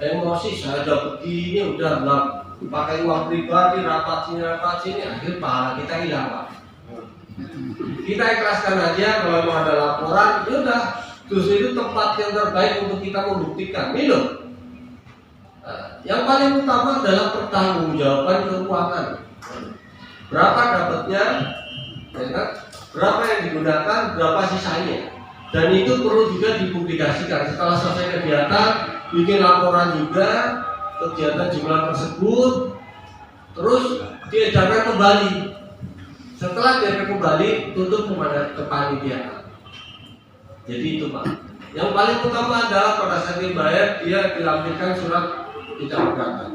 emosi, saya dapat ini udah nggak pakai uang pribadi, rapat sini, akhir pahala kita hilang Pak. Kita ikhlaskan aja kalau mau ada laporan, ya udah, justru itu tempat yang terbaik untuk kita membuktikan. Ini loh. Yang paling utama adalah pertanggungjawaban keuangan. Berapa dapatnya, ya kan? Berapa yang digunakan, berapa sisanya. Dan itu perlu juga dipublikasikan. Setelah selesai kegiatan, bikin laporan juga kegiatan jumlah tersebut, terus diedarkan kembali. Setelah diedarkan kembali, tutup kepanitiaan. Jadi itu Pak. Yang paling utama adalah pada saat dibayar, dia dilampirkan surat tidak berangkat.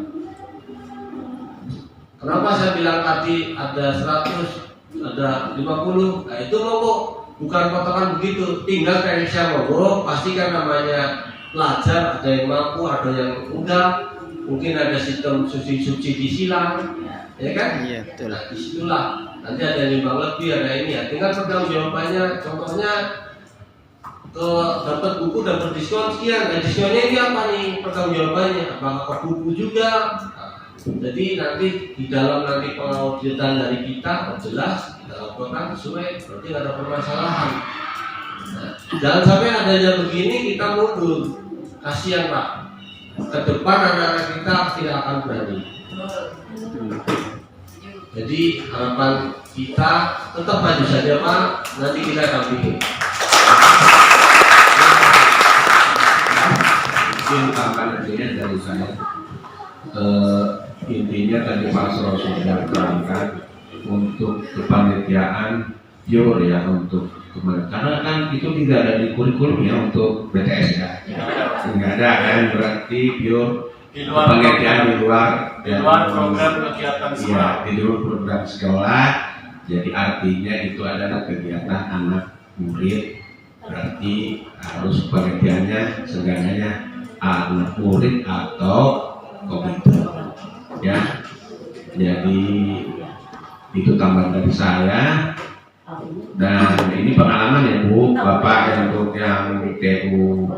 Kenapa saya bilang tadi ada 100, ada 50? Nah itu monggo, bukan potongan begitu. Tinggal kayak saya monggo, pasti kan namanya pelajar, ada yang mampu, ada yang enggak. Mungkin ada sistem subsidi silang, ya kan? Iya betul. Nah, disitulah nanti ada limbang lebih, ada ini ya. Tinggal pertanggung jawabannya. Contohnya ke dapat buku dapat diskon sekian, dan diskonnya ini apa nih pertanggung jawabannya? Apakah per buku juga? Jadi nanti di dalam nanti pengauditen dari kita jelas kita lakukan sesuai, berarti nggak ada permasalahan. Nah, jangan sampai adanya begini kita mundur, kasihan Pak. Ke depan anak-anak kita tidak akan berani. Jadi harapan kita tetap maju saja Pak, nanti kita dampingi. Mungkin tambahan dari saya. Intinya tadi Pak Sro sudah terangkan untuk kepanitiaan pure ya, untuk karena kan itu tidak ada di kurikulum ya untuk BTS ya, nggak ada kan, berarti pure kepanitiaan di luar program kegiatan sekolah. Iya, di luar program sekolah. Jadi artinya itu adalah kegiatan anak murid, berarti harus penelitiannya seenggaknya anak murid atau komite ya. Jadi itu tambahan dari saya, dan ini pengalaman ya Bu Bapak untuk yang TU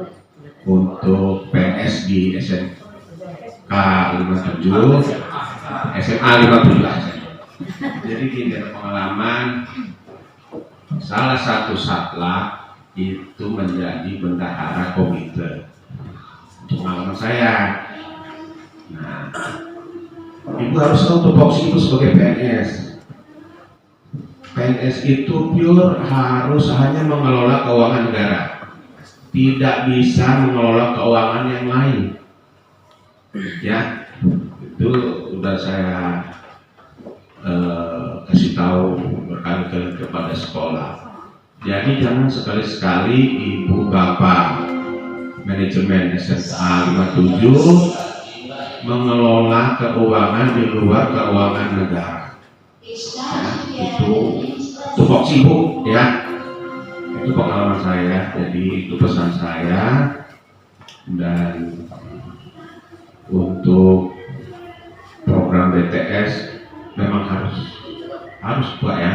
untuk PNS di SMK 57, SMA 57. Jadi gini, ada pengalaman salah satu satla itu menjadi bendahara komite. Untuk pengalaman saya. Nah, Ibu harus tahu tupoksi itu sebagai PNS. PNS itu pure harus hanya mengelola keuangan negara, tidak bisa mengelola keuangan yang lain. Ya, itu sudah saya kasih tahu berkali-kali kepada sekolah. Jadi jangan sekali-sekali Ibu Bapak manajemen SMA 57 mengelola keuangan di luar keuangan negara. Ya, itu tupoksi Bu ya. Itu pengalaman saya, jadi itu pesan saya. Dan untuk program BTS memang harus Pak ya.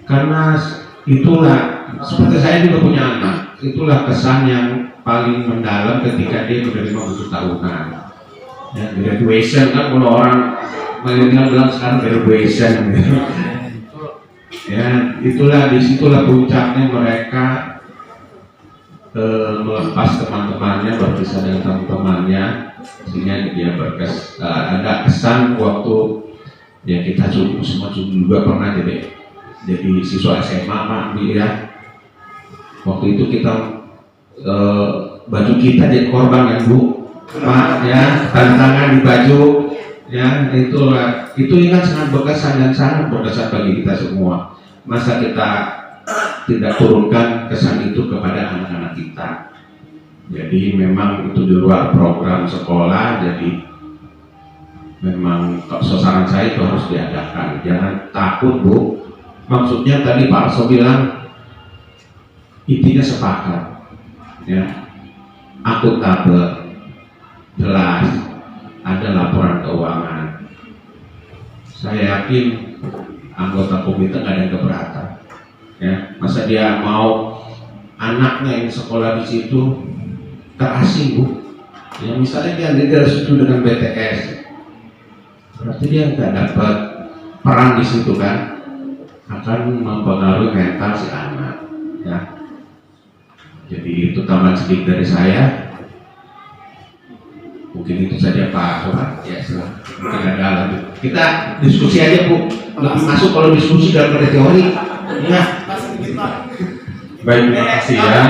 Karena itulah, seperti saya juga punya anak, itulah kesan yang paling mendalam ketika dia menerima buku tahunan. Ya, graduation kan, kalau orang milenial bilang sekarang graduation gitu. Ya, disitulah puncaknya mereka melepas teman-temannya, berpisah dengan teman-temannya, sehingga dia ada kesan waktu ya kita semua juga pernah jadi siswa SMA Pak ya. Waktu itu kita baju kita jadi korban kan Bu Pak ya, tantangan di baju ya, itu kan sangat berkesan dan sangat berkesan bagi kita semua. Masa kita tidak turunkan kesan itu kepada anak-anak kita. Jadi memang itu di luar program sekolah, jadi memang sasaran saya itu harus diadakan. Jangan takut Bu. Maksudnya tadi Pak Arso bilang intinya sepakat, ya, akuntabel, jelas, ada laporan keuangan. Saya yakin anggota komite nggak ada yang keberatan, ya. Masa dia mau anaknya yang sekolah di situ terasing, Bu? Ya, misalnya dia tidak setuju dengan BTS, berarti dia nggak dapat peran di situ kan, akan mempengaruhi mental si anak, ya. Jadi itu tambahan sedikit dari saya. Mungkin itu saja Pak Sobat. Ya, silahkan. Mungkin ada lanjut. Kita diskusi aja, Bu. Lebih masuk kalau diskusi daripada teori. Ya. Baik, terima kasih ya.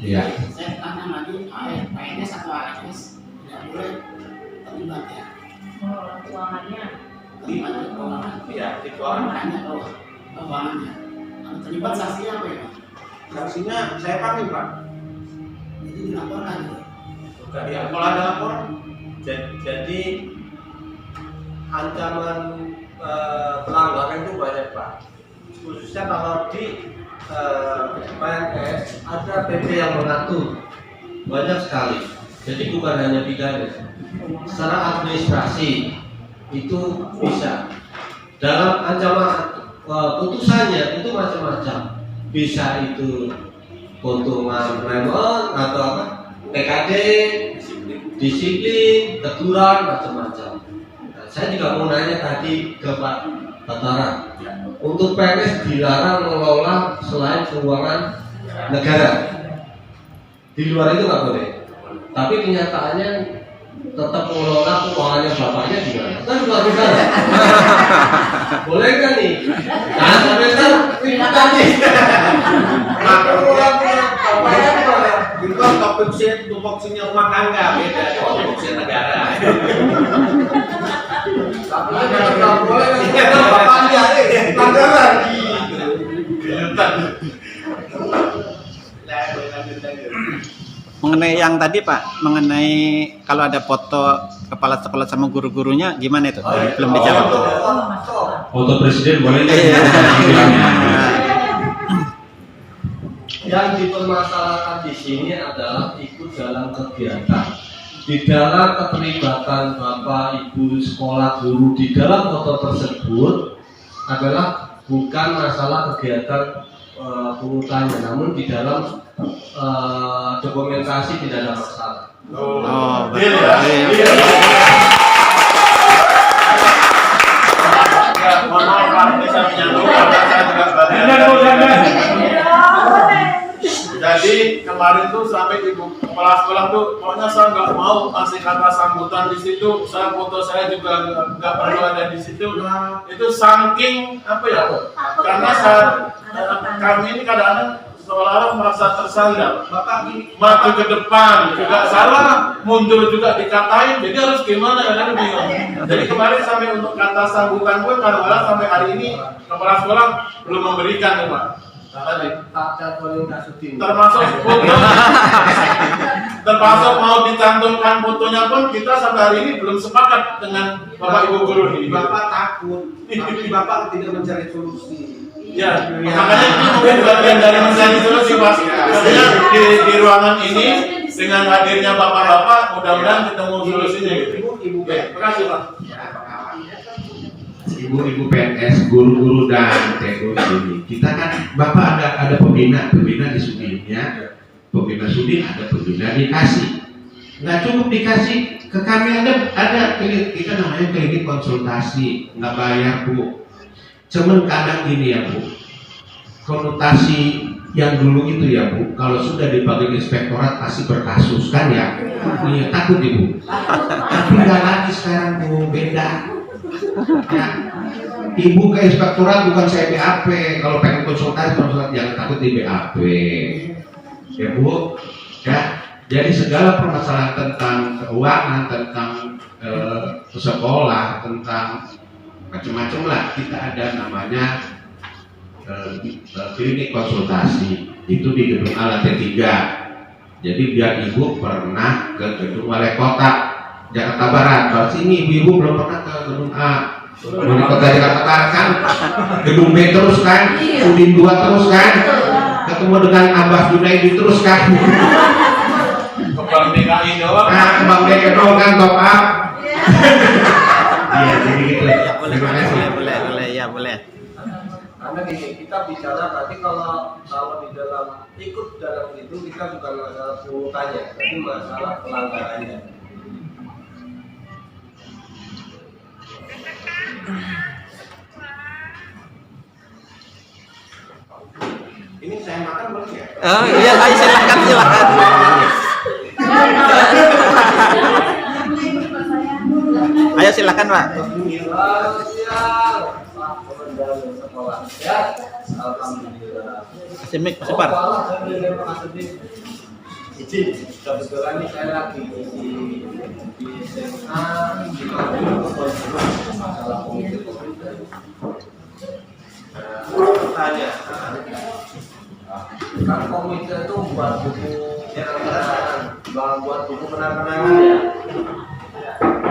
Iya. Saya tanya lagi, PNS atau ASN tidak boleh terlibat ya? Keuangannya. Terlibat di keuangan. Iya, di keuangan. Makanya keuangannya. Kalau terlibat sanksinya apa ya, Pak? Sanksinya saya panggil, Pak. Jadi dilaporkan gitu. Bukan ya, kalau ada laporan. Jadi ancaman pelanggaran itu banyak, Pak. Khususnya kalau di PNS ada PP yang mengatur banyak sekali. Jadi bukan hanya pidana, secara administrasi itu bisa. Dalam ancaman putusannya itu macam-macam. Bisa itu potongan remon atau apa, PKD, disiplin, teguran, macam-macam. Nah, saya juga mau nanya tadi ke Pak Batara, untuk PNS dilarang mengelola selain keuangan negara. Di luar itu nggak boleh. Tapi kenyataannya tetap mengelola keuangannya bapaknya gimana? Kan luar negara. Boleh kan nih? Nah, sampai sekarang ribut nih. bapaknya gimana? Itu kan tupoksinya rumah tangga, beda tupoksi negara. Tapi nggak boleh kan bapaknya pelanggaran. Mengenai yang tadi Pak, mengenai kalau ada foto kepala sekolah sama guru-gurunya gimana itu? Belum dijawab. Foto presiden boleh nggak? Yang dipermasalahkan di sini adalah ikut dalam kegiatan. Di dalam keterlibatan Bapak, Ibu, sekolah, guru di dalam foto tersebut adalah bukan masalah kegiatan pungutannya, namun di dalam dokumentasi tidak ada masalah. Oh, Iya. Mohon maaf Pak, bisa menyambung karena saya juga bagian. Jadi kemarin tuh sampai ibu kepala sekolah tuh pokoknya saya nggak mau kasih kata sambutan di situ. Saya foto saya juga nggak perlu ada di situ. Itu saking apa ya? Karena kami ini kadang-kadang seolah-olah merasa tersandar. Bapak maju ke depan juga salah, mundur juga dikatain. Jadi harus gimana ya? Kan bingung. Jadi kemarin sampai untuk kata sambutan pun kadang-kadang sampai hari ini kepala sekolah belum memberikan, Pak. Tadi termasuk foto, termasuk mau dicantumkan fotonya pun kita sampai hari ini belum sepakat dengan Bapak Ibu guru ini. Bapak takut, tapi Bapak tidak mencari solusi. Ya, makanya ini mungkin bagian dari mencari solusi Pak. Maksudnya di ruangan ini dengan hadirnya bapak-bapak, mudah-mudahan ketemu solusinya gitu. Terima kasih Pak. Ibu-ibu PNS, guru-guru dan TO ini, kita kan Bapak ada pembina di Sudinnya, pembina Sudin ada pembina dikasih, nggak cukup dikasih ke kami ada klinik, kita namanya klinik konsultasi, nggak bayar Bu. Cuman kadang gini ya Bu, konotasi yang dulu itu ya Bu, kalau sudah dipanggil inspektorat pasti berkasus kan ya, iya takut Ibu, tapi nggak lagi sekarang Bu, beda. Ya. Ibu ke inspektorat bukan saya BAP. Kalau pengen konsultasi jangan takut di BAP. Ya Bu. Ya. Jadi segala permasalahan tentang keuangan, tentang sekolah, tentang macam-macam lah. Kita ada namanya klinik konsultasi. Itu di gedung A lantai 3. Jadi biar Ibu pernah ke gedung Balai Kota Jakarta Barat. Kalau sini ibu belum pernah ke gedung A, Wali Kota Jakarta Barat kan, gedung B terus kan, Udin 2 terus kan. ketemu dengan Abah Junaidi terus kan? Ke Bank DKI doang. Nah, Bang DKI doang kan top up. Iya, jadi gitu. Terima kasih. Boleh. Karena gini, kita bicara tadi kalau di dalam ikut dalam itu kita bukan masalah pungutannya, tapi masalah pelanggarannya. Ini saya makan boleh ya? Oh iya, silakan. Ayo silakan Pak. Sekolah ya, alhamdulillah. Masih mic, Mas Ipar. Kebetulan ini saya lagi di SMA di masalah komite. Pertanyaan, kan komite itu buat buku buat buku kenang-kenangan ya.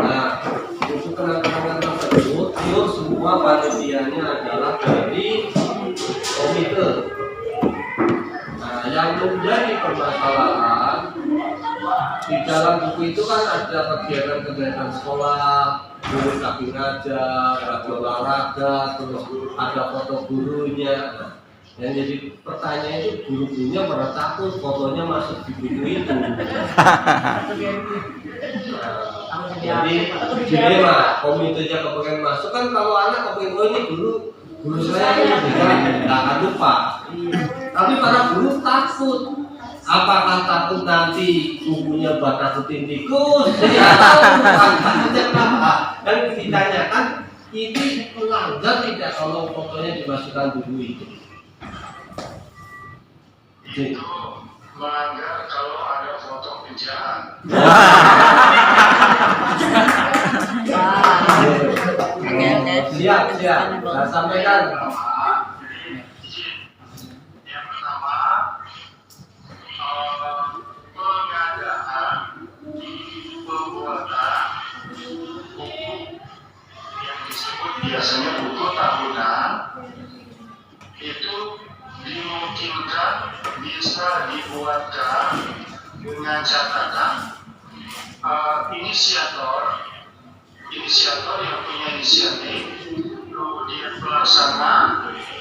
Nah, buku kenang-kenangan tersebut itu semua panitianya adalah dari komite. Nah, yang menjadi permasalahan di dalam buku itu kan ada kegiatan-kegiatan sekolah, guru kaki ngajar, ada olahraga, terus ada foto gurunya. Nah, yang jadi pertanyaan itu guru-gurunya pada takut fotonya masuk di buku itu. Jadi dilema komitenya kepengen masuk kan, kalau anak kepengen ini guru saya ini juga akan lupa. Tapi para guru takut. Apakah takut nanti bukunya buat takutin tikus? Takutnya apa? Dan ditanyakan, ini melanggar tidak kalau fotonya dimasukkan buku itu? Itu melanggar kalau ada foto penjahat. Siap. Nah, sampaikan. Yang pertama, pengadaan pembuatan buku yang disebut biasanya buku tahunan itu dimungkinkan bisa dibuatkan dengan catatan inisiator yang punya inisiatif, kemudian pelaksana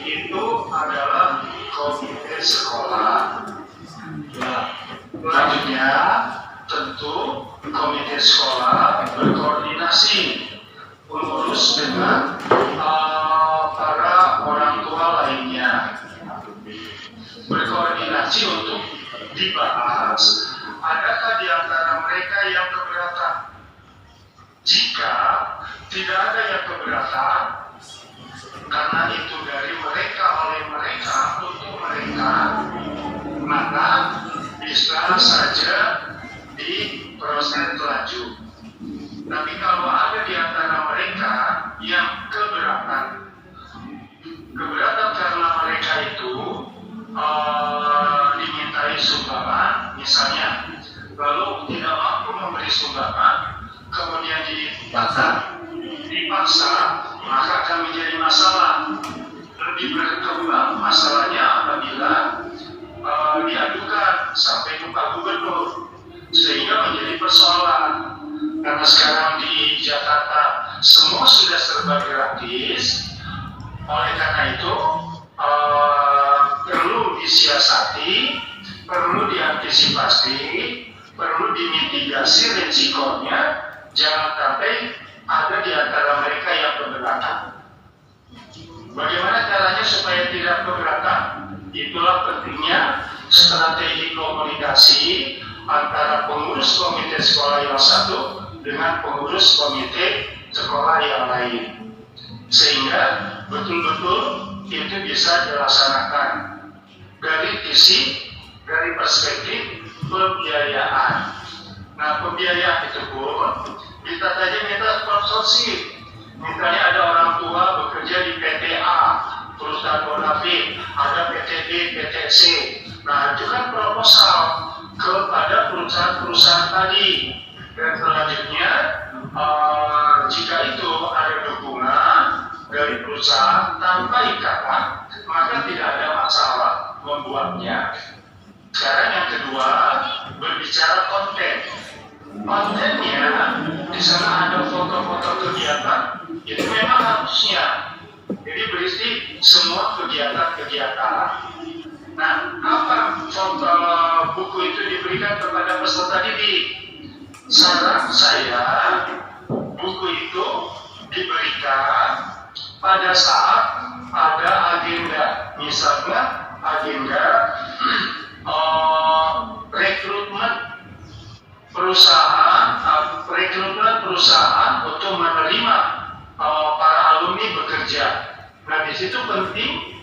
itu adalah komite sekolah. Selanjutnya tentu komite sekolah berkoordinasi mengurus dengan para orang tua lainnya, berkoordinasi untuk dibahas adakah di antara mereka yang keberatan. Jika tidak ada yang keberatan, karena itu dari mereka, oleh mereka, untuk mereka, maka bisa saja diproses lanjut. Tapi kalau ada di antara mereka yang keberatan karena mereka itu dimintai sumbangan, misalnya, lalu tidak mampu memberi sumbangan, kemudian dipaksa, maka akan menjadi masalah. Lebih berkembang masalahnya apabila diadukan sampai ke Pak Gubernur, sehingga menjadi persoalan. Karena sekarang di Jakarta semua sudah serba gratis, oleh karena itu perlu disiasati, perlu diantisipasi, perlu dimitigasi risikonya, jangan sampai ada di antara mereka yang keberatan. Bagaimana caranya supaya tidak keberatan? Itulah pentingnya strategi komunikasi antara pengurus komite sekolah yang satu dengan pengurus komite sekolah yang lain, sehingga betul-betul itu bisa dilaksanakan dari perspektif pembiayaan. Nah, pembiayaan itu pun kita tadi minta sponsorship. Misalnya ada orang tua bekerja di PTA, perusahaan bonafit, ada PT B, PT C. Nah, itu kan proposal kepada perusahaan-perusahaan tadi. Dan selanjutnya, jika itu ada dukungan dari perusahaan tanpa ikatan, maka tidak ada masalah. membuatnya. Sekarang yang kedua, berbicara konten. Kontennya di sana ada foto-foto kegiatan, itu memang harusnya jadi berisi semua kegiatan-kegiatan. Nah, apa foto buku itu diberikan kepada peserta didik? Saran saya, buku itu diberikan pada saat ada agenda, misalnya agenda rekrutmen perusahaan untuk menerima para alumni bekerja. Nah, di situ penting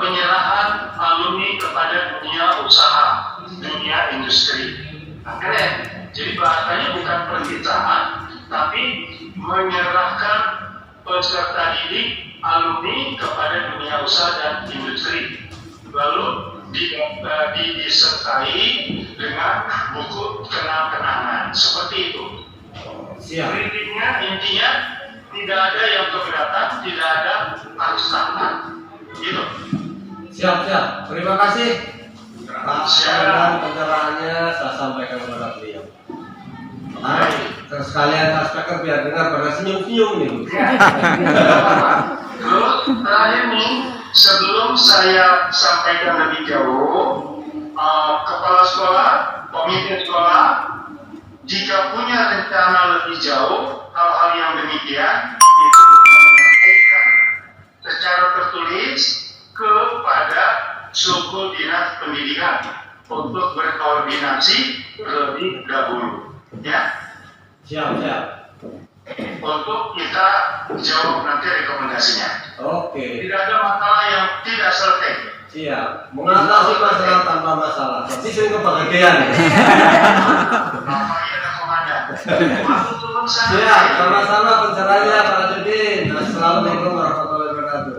penyerahan alumni kepada dunia usaha, dunia industri. Nah, keren. Jadi bahasanya bukan percintaan, tapi menyerahkan peserta didik alumni kepada dunia usaha dan industri. Lalu disertai dengan buku kenang-kenangan seperti itu. Kritiknya intinya tidak ada yang keberatan, tidak ada paksaan. Gitu. Siap. Terima kasih Pak Komandan, pencerahannya saya sampaikan kepada beliau. Baik, sekalian aspek biar dengar pada senyum-senyum nih. Terus terakhir nih, sebelum saya sampaikan lebih jauh, kepala sekolah, pemimpin sekolah, jika punya rencana lebih jauh hal-hal yang demikian, itu bisa menyampaikan secara tertulis kepada suku dinas pendidikan untuk berkoordinasi terlebih dahulu. Ya, Siap. untuk kita jawab nanti rekomendasinya. Oke. Tidak ada masalah yang tidak selesai. Siap. Mengatasi masalah tanpa masalah. Tapi sering kebahagiaan. Apa ya ada komandan? Waktu turun sana. Siap. Sama-sama pencerahannya Pak Judin. Assalamualaikum warahmatullahi wabarakatuh.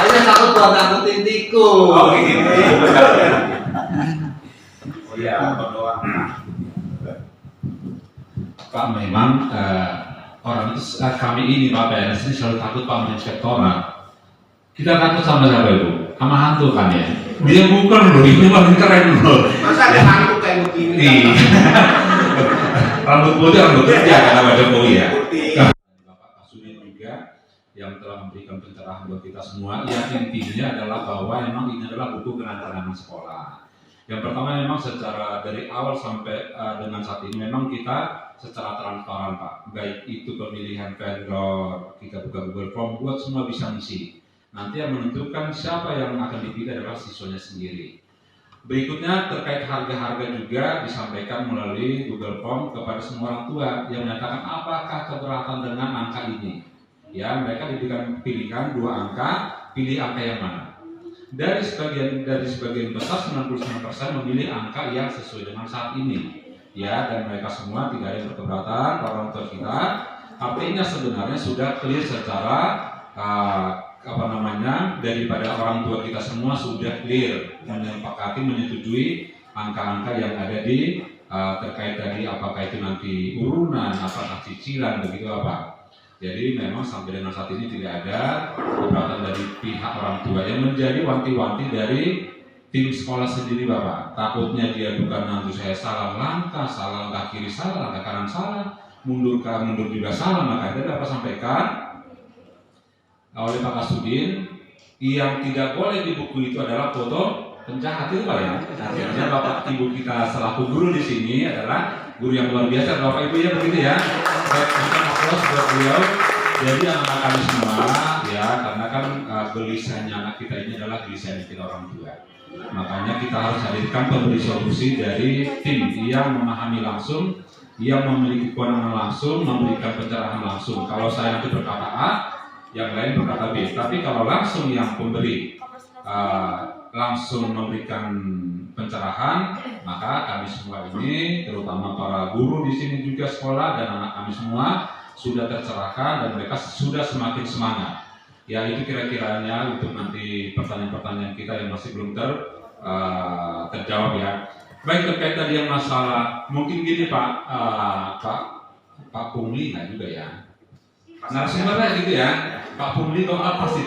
Saya takut buat ngangkutin tikus. Pak, memang orang itu kami ini Pak PNS ini selalu takut Pak Inspektorat. Kita takut sama siapa itu? Sama hantu kan ya? Dia bukan loh, ini paling keren loh. Masa ada hantu kayak begini? Iya. Rambut putih ya kata Pak Jokowi ya. Bapak Kasudin juga yang telah memberikan pencerahan buat kita semua. Yang intinya adalah bahwa memang ini adalah buku kenang-kenangan sekolah. Yang pertama memang secara dari awal sampai dengan saat ini memang kita secara transparan Pak, baik itu pemilihan vendor, kita buka Google Form buat semua bisa ngisi. Nanti yang menentukan siapa yang akan dipilih adalah siswanya sendiri. Berikutnya terkait harga-harga juga disampaikan melalui Google Form kepada semua orang tua yang menyatakan apakah keberatan dengan angka ini. Ya, mereka diberikan pilihan 2 angka, pilih angka yang mana. Dari sebagian besar 99% memilih angka yang sesuai dengan saat ini. Ya, dan mereka semua tidak ada yang berkeberatan, orang tua kita. Artinya sebenarnya sudah clear secara daripada orang tua kita semua sudah clear menyepakati menyetujui angka-angka yang ada di terkait tadi apakah itu nanti urunan, apakah cicilan begitu apa. Jadi memang sampai dengan saat ini tidak ada keberatan dari pihak orang tua yang menjadi wanti-wanti dari tim sekolah sendiri Bapak. Takutnya dia bukan nanti saya salah langkah kiri salah, langkah kanan salah, mundur juga salah. Maka ada Bapak sampaikan oleh Pak Kasudin yang tidak boleh di buku itu adalah foto penjahat itu Pak ya. Akhirnya Bapak Ibu kita selaku guru di sini adalah guru yang luar biasa Bapak Ibu ya begitu ya. Baik, kita aplaus buat beliau. Jadi anak-anak kami semua ya, karena kan gelisahnya anak kita ini adalah gelisahnya kita orang tua. Makanya kita harus hadirkan pemberi solusi dari tim yang memahami langsung, yang memiliki kewenangan langsung, memberikan pencerahan langsung. Kalau saya nanti berkata A, yang lain berkata B. Tapi kalau langsung yang pemberi langsung memberikan pencerahan, maka kami semua ini, terutama para guru di sini juga sekolah dan anak kami semua sudah tercerahkan dan mereka sudah semakin semangat. Ya itu kira-kiranya untuk nanti pertanyaan-pertanyaan kita yang masih belum terjawab ya. Baik terkait tadi yang masalah, mungkin gini Pak Pak Pungli nggak juga ya? Narasumbernya gitu ya, Pak Pungli kok apa sih?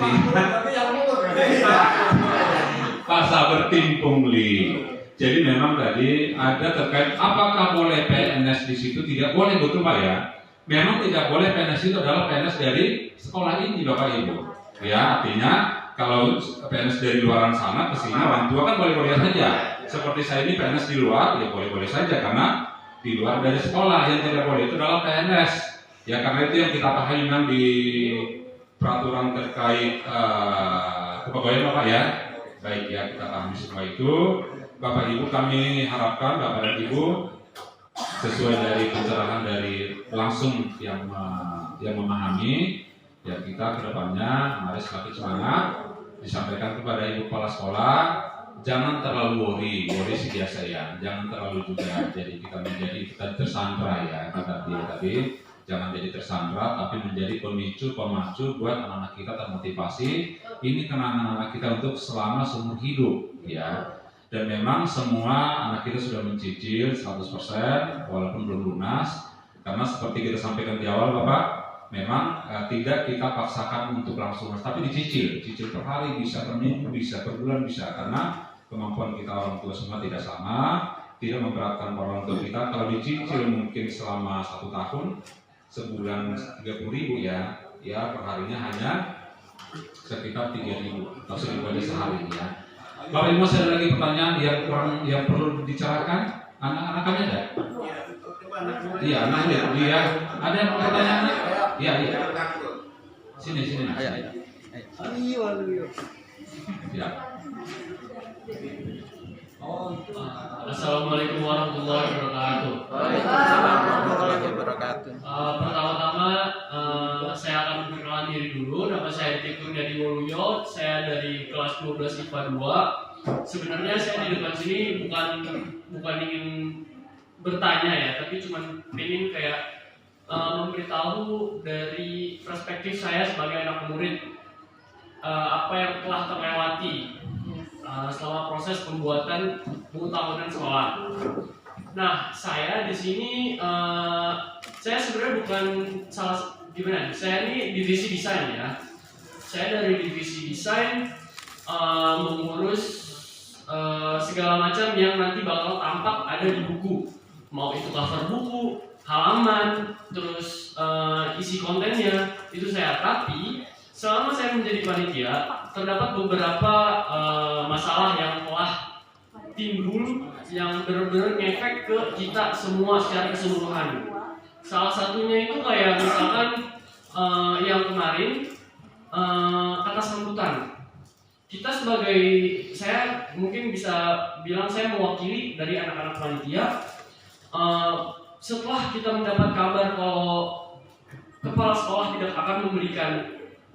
Pak Sabertin Pungli. Jadi memang tadi ada terkait apakah boleh PNS di situ? Tidak boleh, betul Pak ya? Memang tidak boleh PNS itu adalah PNS dari sekolah ini Bapak Ibu. Ya, artinya kalau PNS dari luaran sana ke sini orang tua kan boleh-boleh saja. Seperti saya ini PNS di luar, ya boleh-boleh saja karena di luar dari sekolah. Yang tidak boleh itu adalah PNS. Ya karena itu yang kita pahami di peraturan terkait kepegawaian Bapak ya. Baik ya, kita pahami semua itu. Bapak Ibu, kami harapkan Bapak dan Ibu sesuai dari pencerahan dari langsung yang memahami, ya kita kedepannya mari semakin semangat disampaikan kepada Ibu Kepala Sekolah, jangan terlalu worry sih biasa ya, jangan terlalu juga jadi kita tersandra ya kata dia tadi, jangan jadi tersandra tapi menjadi pemicu pemacu buat anak-anak kita termotivasi. Ini karena anak-anak kita untuk selama seumur hidup ya. Dan memang semua anak kita sudah mencicil 100% walaupun belum lunas, karena seperti kita sampaikan di awal Bapak, memang tidak kita paksakan untuk langsung lunas, tapi dicicil per hari, bisa per minggu, bisa per bulan, bisa, karena kemampuan kita orang tua semua tidak sama, tidak memberatkan orang tua kita. Kalau dicicil mungkin selama 1 tahun, sebulan 30.000 ya perharinya hanya sekitar 3.000 atau 1.000 aja sehari ya. Bapak Ibu, masih ada lagi pertanyaan yang perlu dibicarakan? Anak-anak kami ada? Iya, anak lihat dia. Ada yang pertanyaan? Iya. Sini. Ya. Assalamualaikum warahmatullahi wabarakatuh. Pertama-tama saya akan memperkenalkan diri dulu. Nama saya Dik Kurniadi Waluyo. Saya dari kelas 12 IPA 2. Sebenarnya saya di depan sini bukan ingin bertanya ya, tapi cuma ingin kayak memberitahu dari perspektif saya sebagai anak murid apa yang telah terlewati selama proses pembuatan buku tahunan sekolah. Nah, saya di sini saya sebenarnya bukan saya ini divisi desain ya. Saya dari divisi desain mengurus segala macam yang nanti bakal tampak ada di buku. Mau itu cover buku, halaman, terus isi kontennya itu saya. Tapi selama saya menjadi panitia, terdapat beberapa masalah yang telah timbul yang benar-benar ngefek ke kita semua secara keseluruhan. Salah satunya itu kayak misalkan yang kemarin kata sambutan. Kita saya mungkin bisa bilang saya mewakili dari anak-anak panitia. Setelah kita mendapat kabar kalau kepala sekolah tidak akan memberikan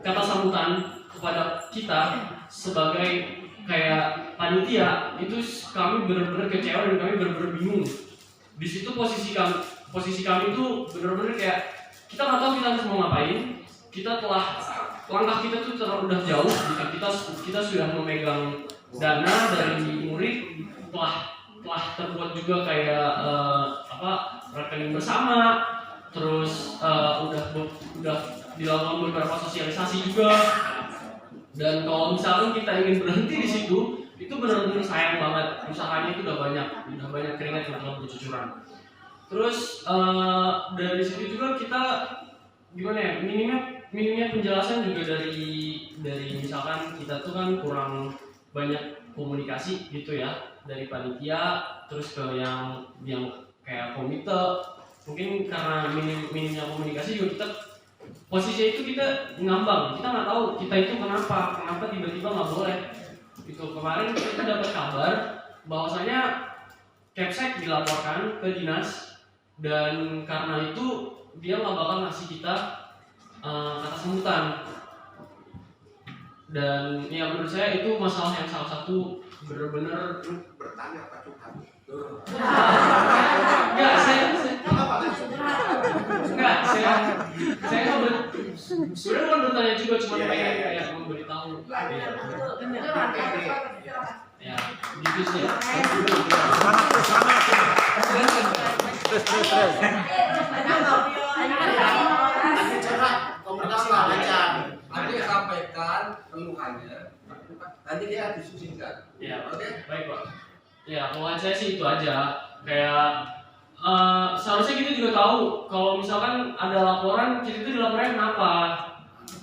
kata sambutan kepada kita sebagai kayak panitia, itu kami benar-benar kecewa dan kami benar-benar bingung. Di situ posisi kami itu benar-benar kayak kita nggak tahu kita harus mau ngapain. Langkah kita tuh udah jauh. Kita sudah memegang dana dari murid, telah terbuat juga kayak rekening bersama, terus udah dilakukan beberapa sosialisasi juga. Dan kalau misalkan kita ingin berhenti di situ, itu benar-benar sayang banget. Usahanya itu udah banyak keringat yang telah bercucuran. Terus dari situ juga kita gimana ya, minimnya penjelasan juga dari misalkan kita tuh kan kurang banyak komunikasi gitu ya, dari panitia terus ke yang kayak komite. Mungkin karena minimnya komunikasi juga kita posisi itu kita ngambang, kita nggak tahu kita itu kenapa tiba-tiba nggak boleh. Itu kemarin kita dapat kabar bahwasanya Kepsek dilaporkan ke dinas, dan karena itu dia nggak bakal ngasih kita kata sambutan. Dan ya menurut saya itu masalah yang salah satu benar-benar bertanya Pak Tuhan. Enggak, saya sebenarnya bukan bertanya juga, cuma pengen kayak memberitahu. Ya, gitu sih. Ya, kalau saya sih itu aja. Kayak seharusnya kita juga tahu kalau misalkan ada laporan, kita itu dilaporkan kenapa.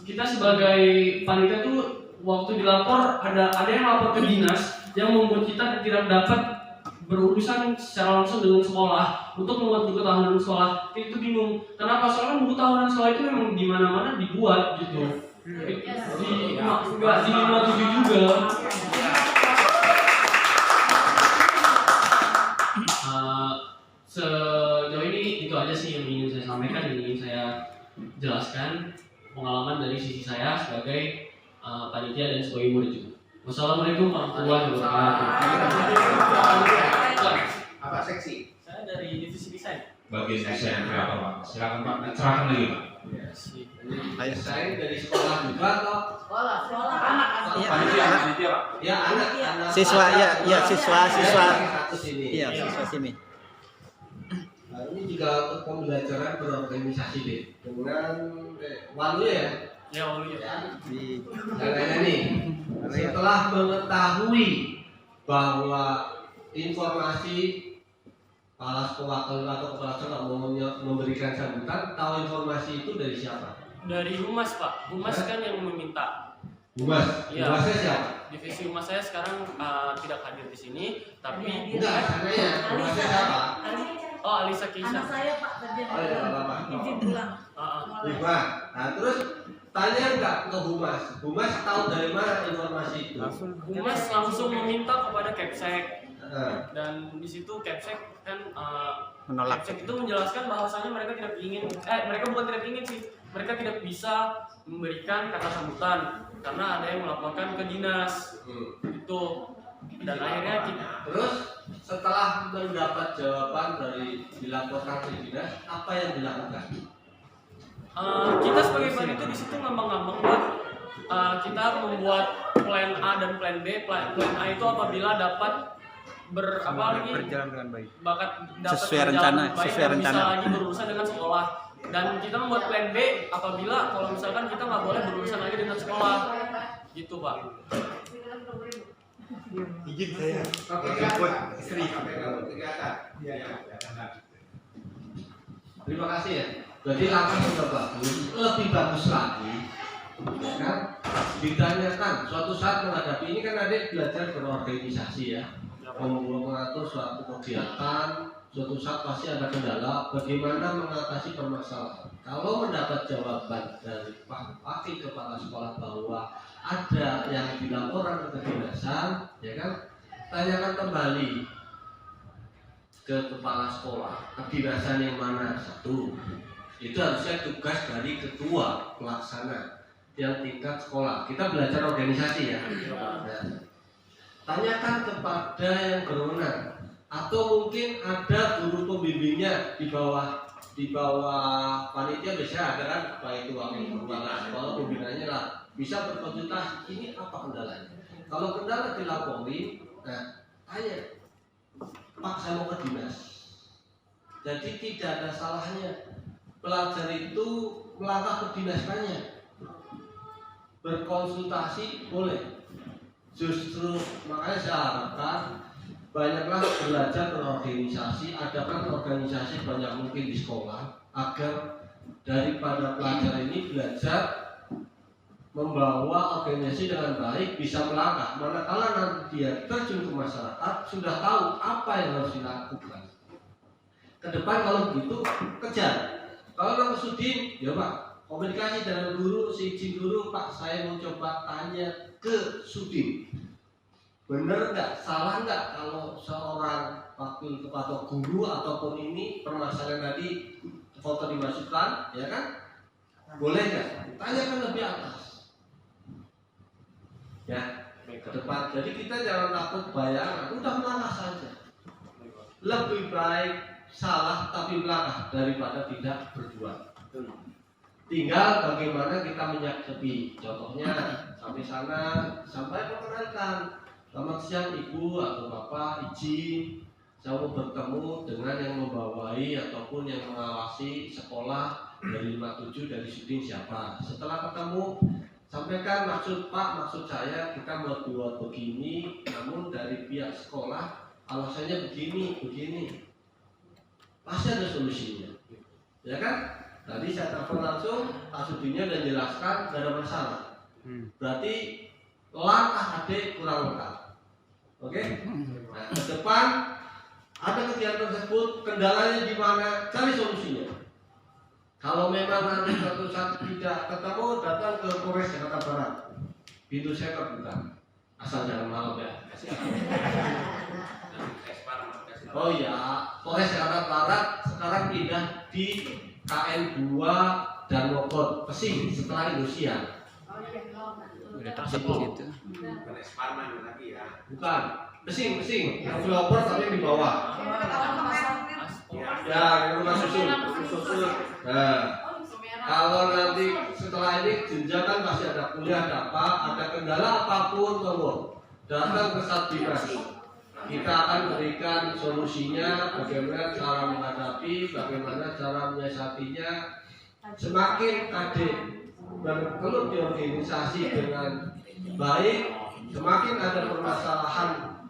Kita sebagai panitia tuh waktu dilapor ada yang lapor ke dinas yang membuat kita tidak dapat berurusan secara langsung dengan sekolah untuk membuat buku tahunan sekolah. Kita itu bingung. Kenapa? Soalnya buku tahunan sekolah itu memang di mana-mana dibuat gitu. Nggak di 57 juga. Sejauh ini itu aja sih yang ingin saya sampaikan, yang ingin saya jelaskan pengalaman dari sisi saya sebagai panitia dan sebagai murid juga. Wassalamualaikum warahmatullahi wabarakatuh. Apa seksi? Saya dari divisi desain. Bagian desain kreator Pak. Silakan Pak, cerahkan lagi Pak. Saya dari sekolah juga atau Sekolah anak. panitia Pak? Ya anak. Siswa, ya siswa. Satu sini. Iya, siswa sini. Nah, ini juga untuk pembelajaran berorganisasi deh dengan Walu ya. Ya, Walu ya. Nah, nih setelah mengetahui bahwa informasi kepala sekolah atau kepala sekolah memberikan sambutan, tahu informasi itu dari siapa? Dari Humas Pak. Humas kan yang meminta. Humas. Iya. Humasnya siapa? Divisi Humas saya sekarang tidak hadir di sini, tapi Enggak, sananya humasnya siapa? Oh, Alisa Keisha. Anak saya Pak kerja Oh ya, apa? izin pulang. Humas. Nah, terus tanya enggak ke Humas? Humas tahu dari mana informasi itu? Humas langsung meminta kepada Kepsek. Dan di situ Kepsek kan Menolak. Kepsek itu menjelaskan bahwasannya mereka tidak ingin, mereka bukan tidak ingin sih, mereka tidak bisa memberikan kata sambutan karena ada yang melaporkan ke dinas. Itu. Dan akhirnya kita terus setelah mendapat jawaban dari dilaporkan ke dinas, apa yang dilakukan? Kita sebagai panitia di situ ngambang-ngambang buat kita membuat plan A dan plan B. Plan A itu apabila dapat Berjalan dengan baik. dapat Sesuai berjalan rencana, baik sesuai dan rencana. bisa lagi berurusan dengan sekolah. Dan kita membuat plan B apabila kalau misalkan kita nggak boleh berurusan lagi dengan sekolah, gitu Pak. Izin saya. Oke, jemput istri. Terima kasih ya. Jadi langkah sudah bagus, lebih bagus lagi. Kan ditanyakan suatu saat menghadapi ini kan ada belajar berorganisasi ya, mengatur suatu kegiatan. Suatu saat pasti ada kendala, bagaimana mengatasi permasalahan. Kalau mendapat jawaban dari Pak Wakil Kepala Sekolah bahwa ada yang dilaporkan ke kedinasan, ya kan, tanyakan kembali ke kepala sekolah, kedinasan yang mana satu. Itu harusnya tugas dari ketua pelaksana yang tingkat sekolah. Kita belajar organisasi ya. Nah, tanyakan kepada yang berwenang. Atau mungkin ada guru pembimbingnya di bawah panitia bisa ada kan, baik itu wakil kepala sekolah pembinanya lah, bisa berkonsultasi ini apa kendalanya. Kalau kendala dilapori, nah tanya, Pak saya mau ke dinas. Jadi tidak ada salahnya pelajar itu melangkah ke dinas, tanya, berkonsultasi boleh. Justru makanya saya harapkan banyaklah belajar berorganisasi, adakan organisasi banyak mungkin di sekolah agar daripada pelajar ini belajar membawa organisasi dengan baik, bisa melangkah. Manakala nanti dia terjun ke masyarakat sudah tahu apa yang harus dilakukan. Kedepan kalau begitu kejar. Kalau nang Sudin, ya Pak, komunikasi dengan guru, si izin guru, Pak saya mau coba tanya ke Sudin. Benar nggak, salah nggak kalau seorang wakil kepala guru ataupun ini permasalahan tadi foto dimasukkan, ya kan? Boleh nggak? Tanyakan lebih atas. Ya, ke depan. Jadi kita jangan takut bayangan, udah melangkah saja. Lebih baik salah tapi melangkah daripada tidak berbuat. Tinggal bagaimana kita menyikapi. Contohnya sampai sana, sampai memperkenalkan. Selamat siang Ibu atau Bapak, izin saya mau bertemu dengan yang membawai ataupun yang mengawasi sekolah dari 57 dari Sudin siapa. Setelah ketemu, sampaikan maksud Pak, maksud saya kita mau buat begini, namun dari pihak sekolah alasannya begini, pasti ada solusinya, ya kan? Tadi saya telepon langsung, Pak Sudinya dan jelaskan tidak ada masalah. Berarti langkah adik kurang lengkap, oke? Nah, ke depan ada kegiatan tersebut, kendalanya di mana? Cari solusinya. Kalau memang nanti suatu saat tidak ketemu, datang ke Polres Jakarta Barat. Pintu saya terbuka. Asal jangan malam ya. Oh iya, Polres Jakarta Barat sekarang pindah di KN 2 dan Bogor, Pesing setelah Indosiar. Udah tersebut gitu. Bukan, Pesing, developer tapi di bawah. Ya, rumah susun. Nah, kalau nanti setelah ini jenjang kan pasti ada kuliah, ada kendala apapun, datang ke Satgas. Kita akan berikan solusinya, bagaimana cara menghadapi, bagaimana cara menyiasatinya. Semakin adik bergelut di organisasi dengan baik, semakin ada permasalahan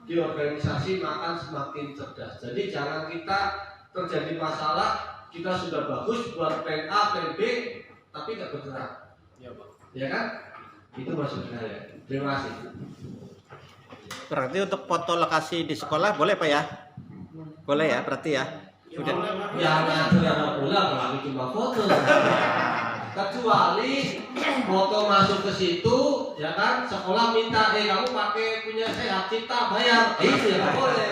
di organisasi, maka semakin cerdas. Jadi jangan kita terjadi masalah, kita sudah bagus buat plan A, plan B, tapi nggak bergerak. Ya kan? Itu maksud saya. Terima kasih. Berarti untuk foto lokasi di sekolah boleh Pak ya? Boleh ya, berarti ya? Sudah. Ya ada pula kalau cuma foto. Kecuali foto masuk ke situ, ya kan? Sekolah minta, kamu pakai punya saya, kita bayar. Itu ya nggak boleh.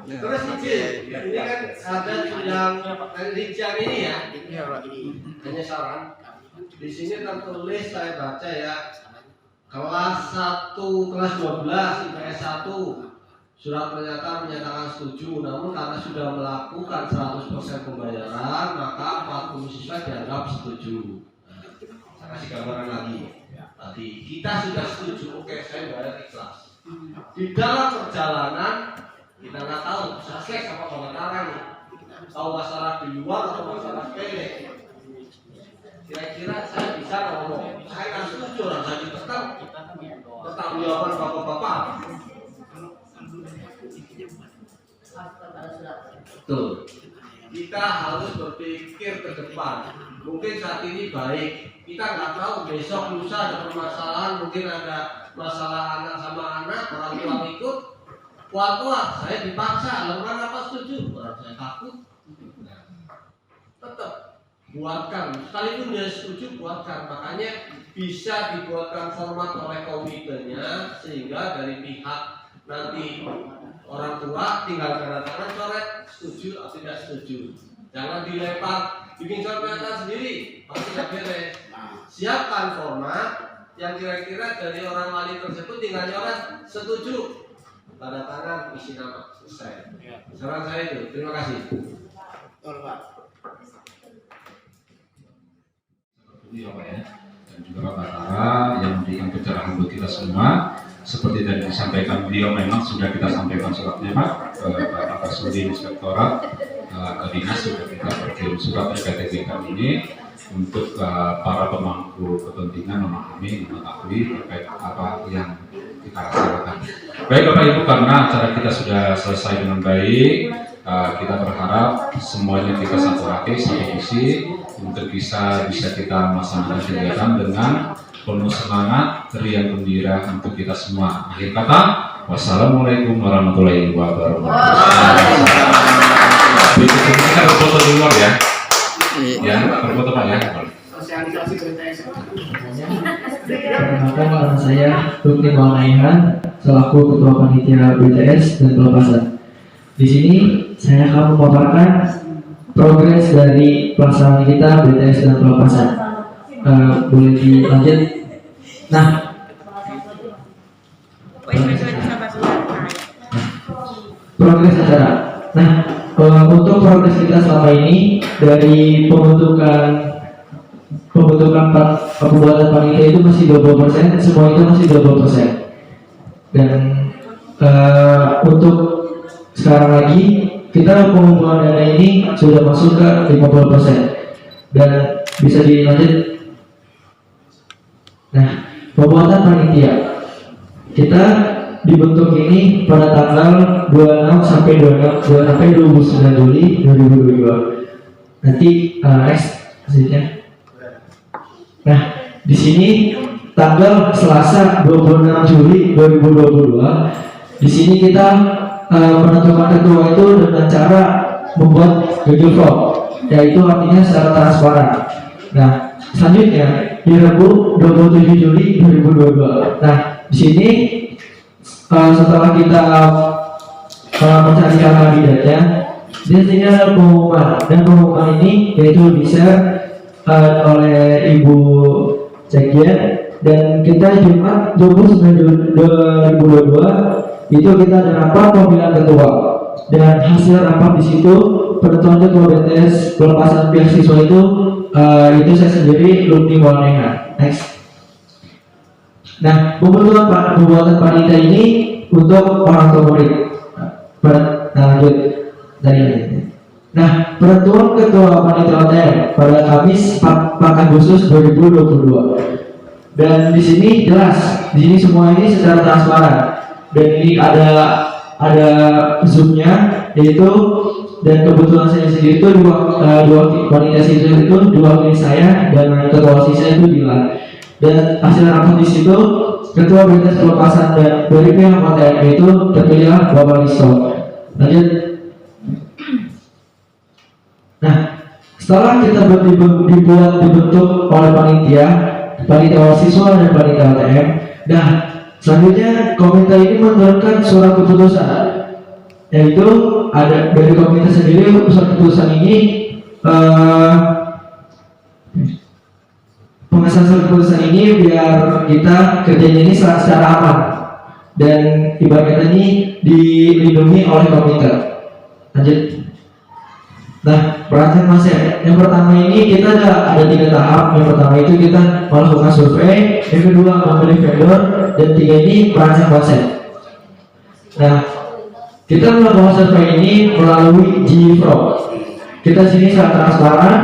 Terus ini kan ada yang rincian ini ya. Hanya saran. Di sini tertulis, saya baca ya. Kelas 1, kelas 12, IPS 1, surat pernyataan menyatakan setuju, namun karena sudah melakukan 100% pembayaran, maka 40 siswa dianggap setuju. Saya kasih gambaran lagi. Tadi kita sudah setuju, oke, saya bayar ikhlas. Di dalam perjalanan kita nggak tahu selesai sama pemekaran nih. Tahu masalah di luar atau masalah sepele. Kira-kira saya bisa ngomong, saya kan setuju, orang saya ditekan, bertanggung jawaban bapak-bapak. Betul. Kita harus berpikir ke depan. Mungkin saat ini baik, kita nggak tahu besok lusa ada permasalahan, mungkin ada masalah anak sama anak, orang tua ikut. Kuat-kuat, saya dipaksa, lakukan apa setuju? Orang saya takut. Tetap buatkan, sekalipun dia setuju buatkan. Makanya bisa dibuatkan format oleh komitenya, sehingga dari pihak nanti orang tua tinggal tanda tangan coret setuju atau tidak setuju. Jangan dilempar, bikin surat pernyataan sendiri, pasti tidak beres. Siapkan format yang kira-kira dari orang wali tersebut tinggal nyoret setuju, tanda tangan, isi nama, selesai. Saran saya itu. Terima kasih. Ya Pak ya, dan juga Pak Batara yang memberikan pencerahan buat kita semua. Seperti tadi disampaikan beliau, memang sudah kita sampaikan suratnya Pak ke Pak Kasudi Inspektorat, ke dinas sudah kita berkirim surat terkait kegiatan ini untuk para pemangku kepentingan memahami, mengetahui terkait apa yang kita laksanakan. Baik Bapak Ibu, karena acara kita sudah selesai dengan baik, kita berharap semuanya kita satu hati, satu visi untuk bisa kita melaksanakan kegiatan dengan penuh semangat, riang gembira untuk kita semua. Akhir kata, wassalamualaikum warahmatullahi wabarakatuh. Kita berfoto di luar ya. Ya, berfoto Pak ya. Sosialisasi BTS. Perkenalkan nama saya Rukni Maulaihan selaku Ketua Panitia BTS dan Pelepasan. Di sini saya akan memaparkan progres dari pelaksanaan kita BTS dan Pelepasan. Boleh dilanjut? Nah, progres acara. Nah, untuk progres kita selama ini dari pembentukan pembuatan panitia itu masih 20%, semua itu masih 20%. Dan untuk sekarang lagi kita pengumpulan dana ini sudah masuk ke 50%. Dan bisa dilanjut. Nah, pembuatan panitia kita dibentuk ini pada tanggal 26 sampai 29 Juli 2022. Nanti next hasilnya. Nah, di sini tanggal Selasa 26 Juli 2022. Di sini kita menentukan ketua itu dengan cara membuat Google Form, yaitu artinya secara transparan. Nah, selanjutnya di Rabu 27 Juli 2022. Nah, di sini setelah kita mencari kandidatnya, di sini ada pengumuman, dan pengumuman ini yaitu di-share oleh Ibu Cekian, dan kita Jumat 29 Juli 2022 itu kita ada rapat pemilihan ketua, dan hasil rapat di situ penentuan ketua BTS pelepasan beasiswa itu saya sendiri, Lutfi Maulana. Next. Nah, pembuatan panitia ini untuk orang tua murid. Lanjut dari ini. Nah, penentuan ketua panitia OTM pada Kamis 4 Agustus 2022. Dan di sini jelas, di sini semua ini secara transparan. Dan ini ada zoomnya, yaitu dan kebetulan saya sendiri itu dua panitia siswa itu diwakili saya dan ketua siswa itu Dilan. Dan hasil rapat di situ ketua BTS pelepasan dan dari pihak OTM itu terpilihlah Bapak Listo. Lanjut. Nah, setelah kita dibentuk oleh panitia siswa dan panitia OTM, nah selanjutnya komite ini mengeluarkan surat keputusan, yaitu ada dari komite sendiri. Surat keputusan ini pengesahan surat keputusan ini biar kita kerjanya ini secara aman dan ibaratnya ini dilindungi oleh komite. Lanjut. Nah, perhatian Mas ya. Yang pertama ini kita ada 3 tahap. Yang pertama itu kita melakukan survei, yang kedua memilih vendor, dan 3 ini perhatian konsep. Nah, kita melakukan survei ini melalui GFROG. Kita sini sangat transparan,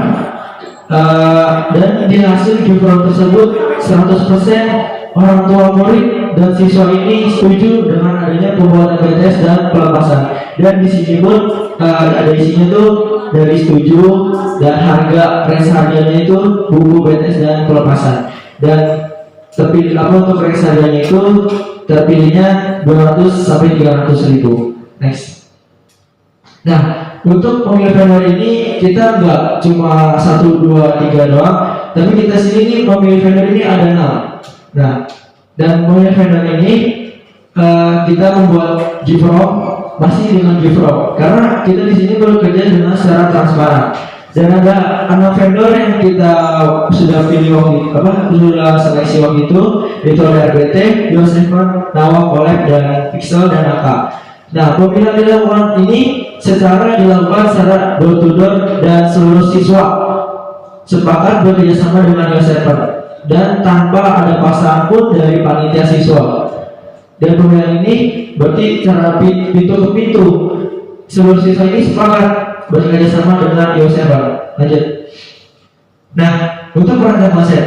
dan di hasil GFROG tersebut 100% orang tua murid dan siswa ini setuju dengan adanya pembuatan BTS dan pelepasan. Dan di sini pun ada isinya tuh dari setuju, dan harganya itu buku BTS dan pelepasan. Dan terpilih untuk harganya itu terpilihnya 200 sampai 300 ribu. Next. Nah, untuk pemilihan vendor ini kita nggak cuma 1, 2, 3 doang, tapi kita sini pemilihan vendor ini ada 6. Nah, dan pemilihan vendor ini kita membuat GFROG masih dengan GFROG karena kita di sini bekerja dengan secara transparan. Dan ada 6 vendor yang kita sudah pilih sudah seleksi waktu itu oleh RBT, Yosef, Nawa, Kolek, dan Pixel, dan AK. Nah, pemilihan dilakukan ini dilakukan secara door to door, dan seluruh siswa sepakat bekerjasama dengan Yosef dan tanpa ada paksaan pun dari panitia siswa. Dan pemilihan ini berarti cara pintu ke pintu, seluruh siswa ini sepakat bekerja sama dengan Yosef. Lanjut. Nah, untuk perhatian konsep,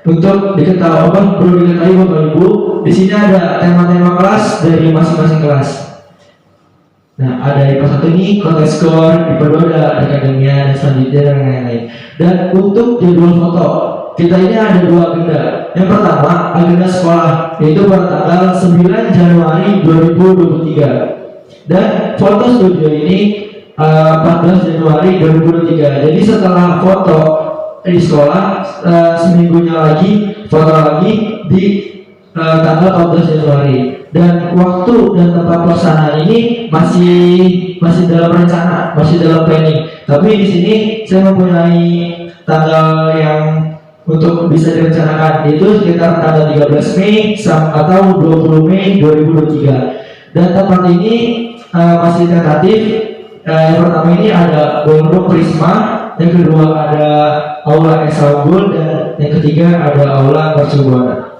untuk diketahui perlu diketahui Bapak Ibu, di sini ada tema-tema kelas dari masing-masing kelas. Nah, ada IPA 1 ini konteks skor, IPA 2 ada akademia, dan selanjutnya dan lain-lain. Dan untuk jadwal foto, kita ini ada 2 agenda. Yang pertama, agenda sekolah, yaitu pada tanggal 9 Januari 2023. Dan foto studio ini 14 Januari 2023. Jadi setelah foto di sekolah, seminggunya lagi foto lagi di tanggal 14 Januari. Dan waktu dan tempat pelaksanaan ini masih dalam rencana, masih dalam planning. Tapi di sini saya mempunyai tanggal yang untuk bisa direncanakan, yaitu sekitar tanggal 13 Mei atau 20 Mei 2023. Dan tempat ini masih tentatif. Yang pertama ini ada ballroom Prisma, yang kedua ada aula Esa Unggul, dan yang ketiga ada aula Mercubuana.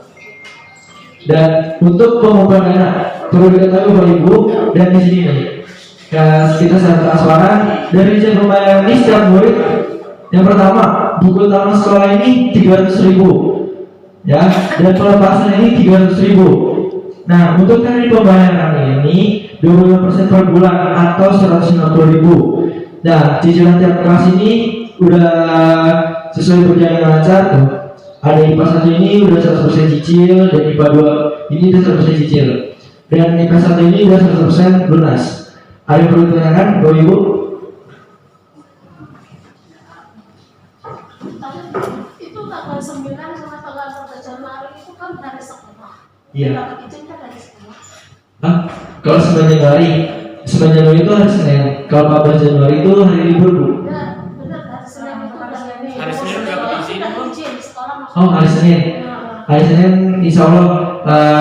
Dan untuk pengumpulan dana perlu diketahui Bapak Ibu, dan di sini nih kita sangat transparan dari jam pembayaran ini setiap murid. Yang pertama, buku utama sekolah ini 300.000, ya, dan pelepasan ini 300.000. Nah, untuk tarif pembayaran ini 25% per bulan atau 150.000. Nah, cicilan tiap kelas ini udah sesuai perjalanan lancar tuh. Ada IPA 1 ini udah 100% cicil, dan IPA 2 ini udah 100% cicil. Dan IPA 1 ini udah 100% lunas. Ada yang perlu ditanyakan, Bapak Ibu? Itu tanggal 9 sama tanggal 1 Januari itu kan hari sekolah. Iya. Dapat izin kan hari sekolah. Hah? Kalau 9 Januari itu hari Senin. Kalau 14 Januari itu hari libur, Bu. Ya, benar hari Senin itu Hari Senin udah dapat izin. izin sekolah masuk. Oh, hari Senin. Hari Senin, insya Allah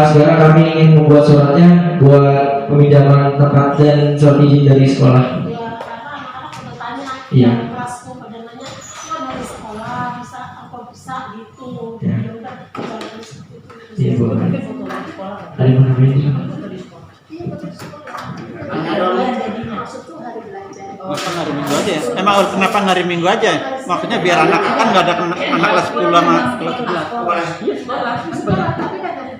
sekarang kami ingin membuat suratnya buat pemindahan tempat dan surat izin dari sekolah. Ya, karena anak-anak udah tanya. Iya. Kelasku pada nanya, cuma dari sekolah bisa apa bisa gitu. Ya. Ya udah, jalan seperti itu. Iya, Bu. Ada yang mau nambahin? Iya, betul sekolah. Jadi maksud tuh hari belajar. Kenapa hari Minggu aja ya? Emang kenapa hari Minggu aja? Maksudnya biar anak kan nggak ada anak kelas 10 sama kelas 11.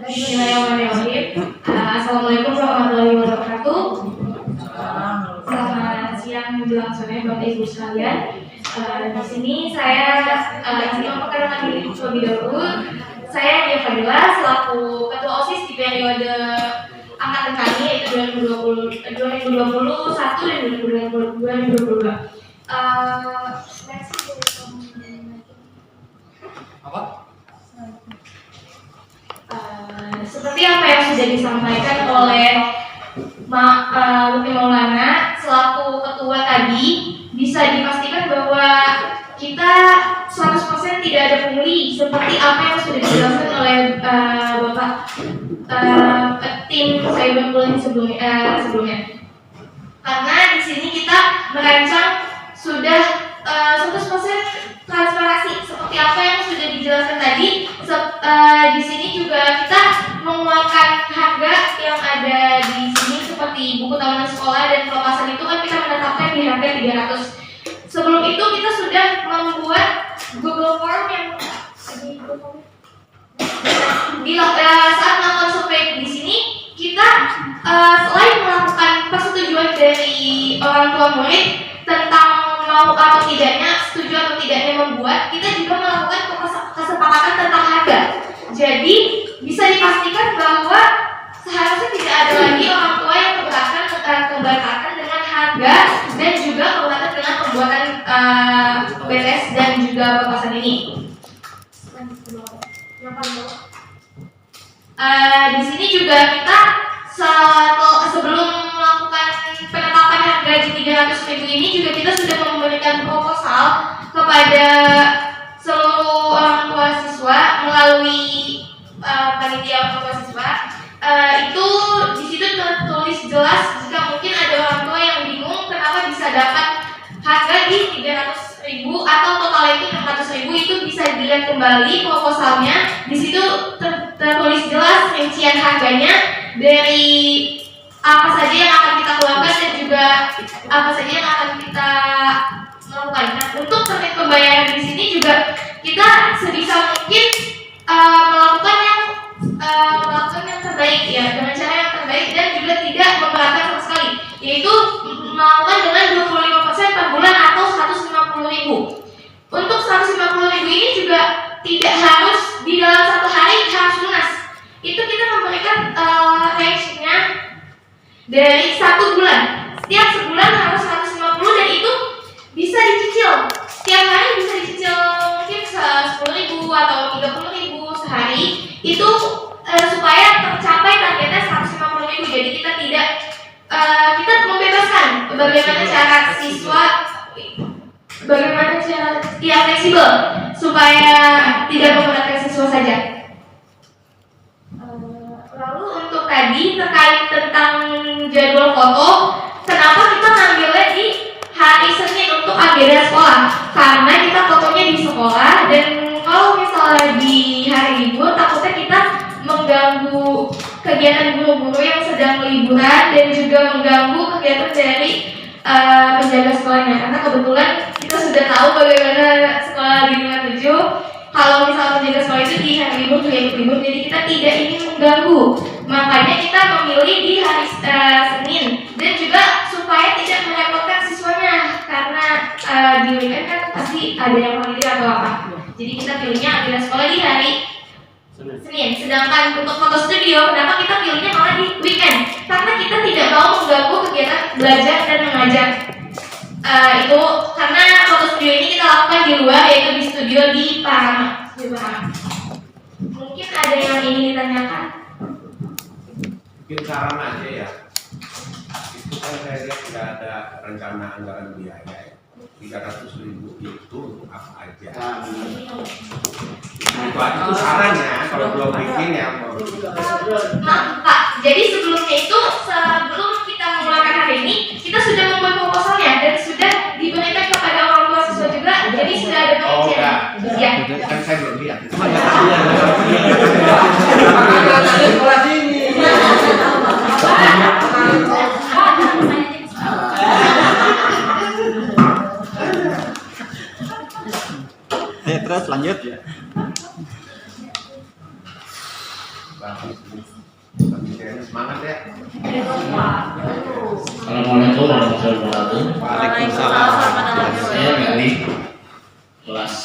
Bismillahirrahmanirrahim. Assalamualaikum warahmatullahi wabarakatuh. Selamat siang menjelang sore Bapak Ibu sekalian. Di sini saya ingin memperkenalkan diri terlebih dahulu. Saya Dia Fadila selaku Ketua OSIS di periode angkatan kami yaitu 2021 dan 2022. Apa? Seperti apa yang sudah disampaikan oleh Mufti Maulana selaku ketua tadi, bisa dipastikan bahwa kita 100% tidak ada pungli seperti apa yang sudah dijelaskan oleh Bapak tim cyberbullying sebelumnya. Karena di sini kita merancang sudah 100% transparansi seperti apa yang sudah dijelaskan tadi. Di sini juga kita mengeluarkan harga yang ada di sini seperti buku tahunan sekolah dan pelepasan itu kan kita menetapkan di harga 300. Sebelum itu kita sudah membuat Google Form yang saat melakukan survei di sini kita selain melakukan persetujuan dari orang tua murid tentang mau atau tidaknya, setuju atau tidaknya membuat, kita juga melakukan kesepakatan tentang harga. Jadi bisa dipastikan bahwa seharusnya tidak ada lagi orang tua yang keberatan dengan harga dan juga keberatan dengan pembuatan BTS dan juga pelepasan ini. Di sini juga kita sebelum melakukan penetapan harga di 300.000 ini juga kita sudah memberikan proposal kepada seluruh orang tua siswa melalui panitia orang tua siswa. Itu di situ tertulis jelas jika mungkin ada orang tua yang bingung kenapa bisa dapat harga di 300.000 atau totalnya itu 600.000, itu bisa dilihat kembali proposalnya. Di situ tertulis jelas rincian harganya dari apa saja yang akan kita keluarkan dan juga apa saja yang akan kita melakukan. Nah, untuk terkait pembayaran di sini juga kita sebisa mungkin melakukan yang terbaik ya, dengan cara yang terbaik dan juga tidak memberatkan sama sekali, yaitu melakukan dengan 25% per bulan atau 150.000. Untuk 150.000 ini juga tidak harus di dalam satu hari harus lunas. Itu kita memberikan range-nya dari 1 bulan. Setiap sebulan harus 150 dan itu bisa dicicil. Setiap hari bisa dicicil mungkin 10.000 atau 30.000 sehari. Itu supaya tercapai targetnya 150.000. Jadi kita tidak kita membebaskan bagaimana cara siswa fleksibel supaya tidak memberatkan siswa saja. Lalu untuk tadi terkait tentang jadwal foto, kenapa kita ngambilnya di hari Senin untuk agenda sekolah? Karena kita fotonya di sekolah dan kalau misalnya di hari libur takutnya kita mengganggu kegiatan guru-guru yang sedang liburan dan juga mengganggu kegiatan dari penjaga sekolahnya. Karena kebetulan kita sudah tahu bagaimana sekolah di 57. kalau misalnya penjaga sekolah itu di hari libur juga ikut libur, jadi kita tidak ingin mengganggu. Makanya kita memilih di hari Senin, dan juga supaya tidak merepotkan siswanya, karena di weekend kan pasti ada yang holiday atau apa. Jadi kita pilihnya agenda sekolah di hari Senin. Sedangkan untuk foto studio, kenapa kita pilihnya malah di weekend? Karena kita tidak mau mengganggu kegiatan belajar dan mengajar. Itu karena foto studio ini kita lakukan di luar, yaitu di studio di Parama. Mungkin ada yang ingin ditanyakan? Mungkin saran aja ya. Itu kan saya lihat tidak ada rencana anggaran biaya ya. 300.000 itu untuk apa aja? Itu saran ya, kalau belum bikin ya. Maaf Pak, jadi sebelumnya itu sebelum kita mengeluarkan hari ini, kita sudah membuat proposalnya dan sudah diberikan kepada orang tua siswa juga, jadi sudah ada pengajian. Ya. Kan saya belum lihat. Terus lanjut ya. Semangat ya. Assalamualaikum warahmatullahi wabarakatuh. Waalaikumsalam. Saya dari kelas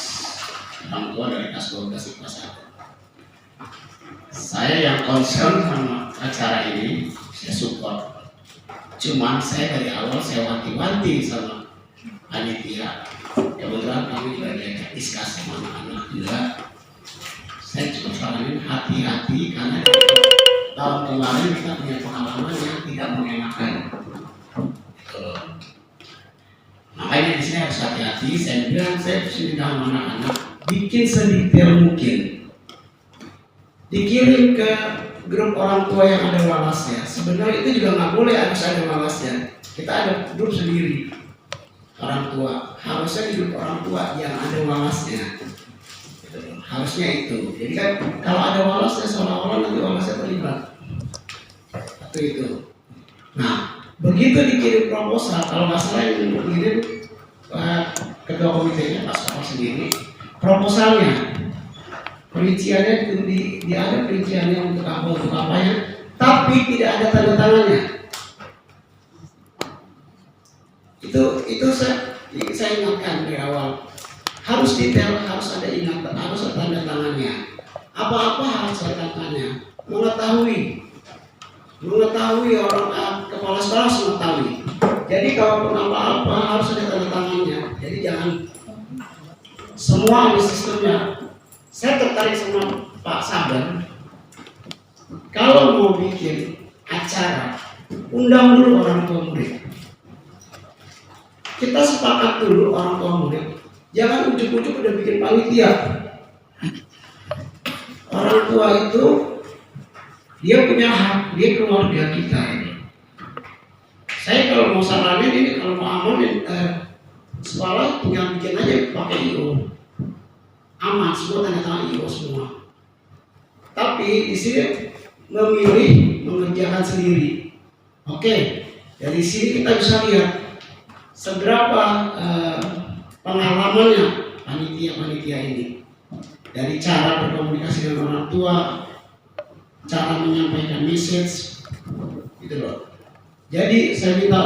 orang tua dari kelas 12 kelas 1. Saya yang concern sama acara ini, saya support. Cuman saya dari awal saya wanti-wanti sama panitia. Kebetulan kami juga diajak diskusi sama anak-anak juga. Saya cukup saranin hati-hati karena tahun kemarin kita punya pengalaman yang tidak mengenakan. Makanya di sini harus hati-hati. Saya bilang saya disini dengan anak-anak bikin sedetail mungkin. Dikirim ke grup orang tua yang ada walasnya. Sebenarnya itu juga nggak boleh harus ada walasnya. Kita ada grup sendiri. Orang tua harusnya di grup orang tua yang ada walasnya, harusnya itu. Jadi kan kalau ada walasnya seolah-olah nanti walasnya terlibat itu. Nah begitu dikirim proposal, kalau nggak salah yang dikirim ketua komitenya Pak Sokol sendiri, proposalnya perinciannya itu ada perinciannya untuk apa ya, tapi tidak ada tanda tangannya. Itu saya ingatkan dari awal, harus detail, harus ada ingatan, harus ada tanda tangannya. Apa-apa harus ada tanda tangannya. Mengetahui orang kepala sekolah harus mengetahui. Jadi kalau apa-apa harus ada tanda tangannya. Jadi jangan semua di sistemnya. Saya tertarik sama Pak Sabar. Kalau mau bikin acara, undang dulu orang tua murid. Kita sepakat dulu orang tua murid. Jangan ujuk-ujuk udah bikin panitia. Orang tua itu dia punya hak, dia keluarga kita ini. Saya kalau mau saranin ini, kalau mau aman sekolah tinggal bikin aja pakai IO. Aman, semua tanda tangan IO semua. Tapi di sini memilih mengerjakan sendiri. Oke, dari sini kita bisa lihat seberapa pengalamannya panitia ini, dari cara berkomunikasi dengan orang tua, cara menyampaikan message, gitu loh. Jadi saya minta